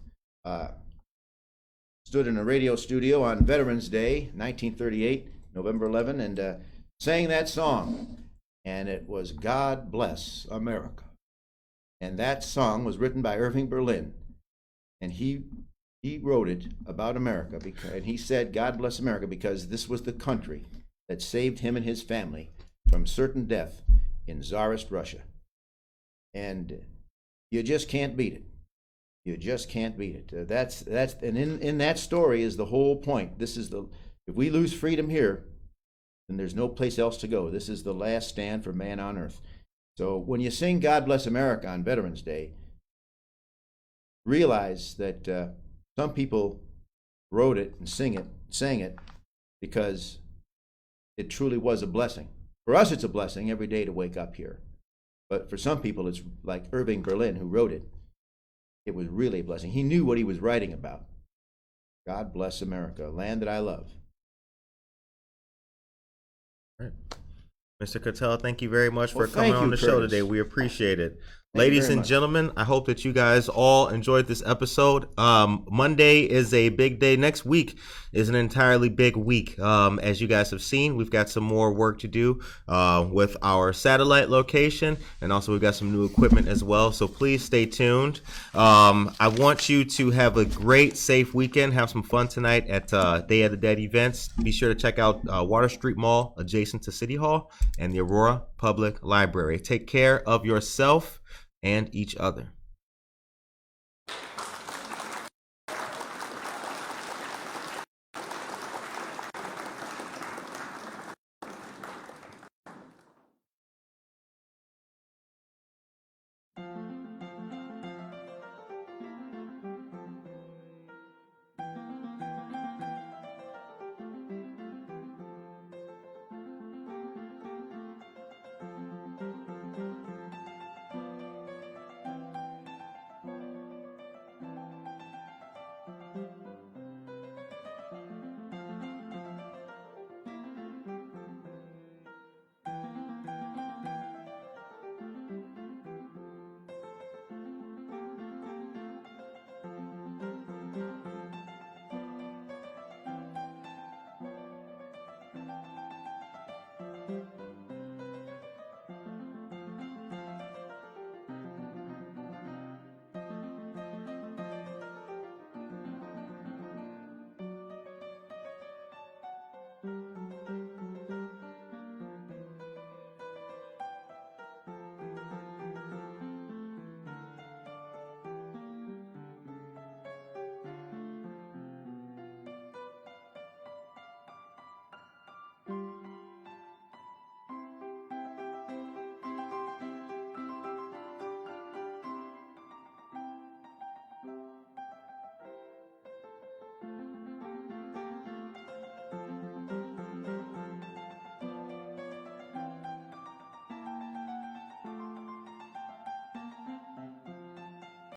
stood in a radio studio on Veterans Day, 1938, November 11, and sang that song, and it was "God Bless America." And that song was written by Irving Berlin, and he wrote it about America, and he said, "God bless America," because this was the country that saved him and his family from certain death in Tsarist Russia. And you just can't beat it. You just can't beat it. And in that story is the whole point. If we lose freedom here, then there's no place else to go. This is the last stand for man on earth. So when you sing "God Bless America" on Veterans Day, realize that some people wrote it and sang it because it truly was a blessing. For us, it's a blessing every day to wake up here. But for some people, it's like Irving Berlin, who wrote it. It was really a blessing. He knew what he was writing about. God bless America, land that I love. All right. Mr. Catella, thank you very much Well, for coming thank on you, the show Curtis. today. We appreciate it. Thank you Ladies very and much. gentlemen, I hope that you guys all enjoyed this episode. Monday is a big day. Next week is an entirely big week. As you guys have seen, we've got some more work to do with our satellite location, and also we've got some new equipment as well. So please stay tuned. I want you to have a great, safe weekend. Have some fun tonight at Day of the Dead events. Be sure to check out Water Street Mall adjacent to City Hall and the Aurora Public Library. Take care of yourself and each other.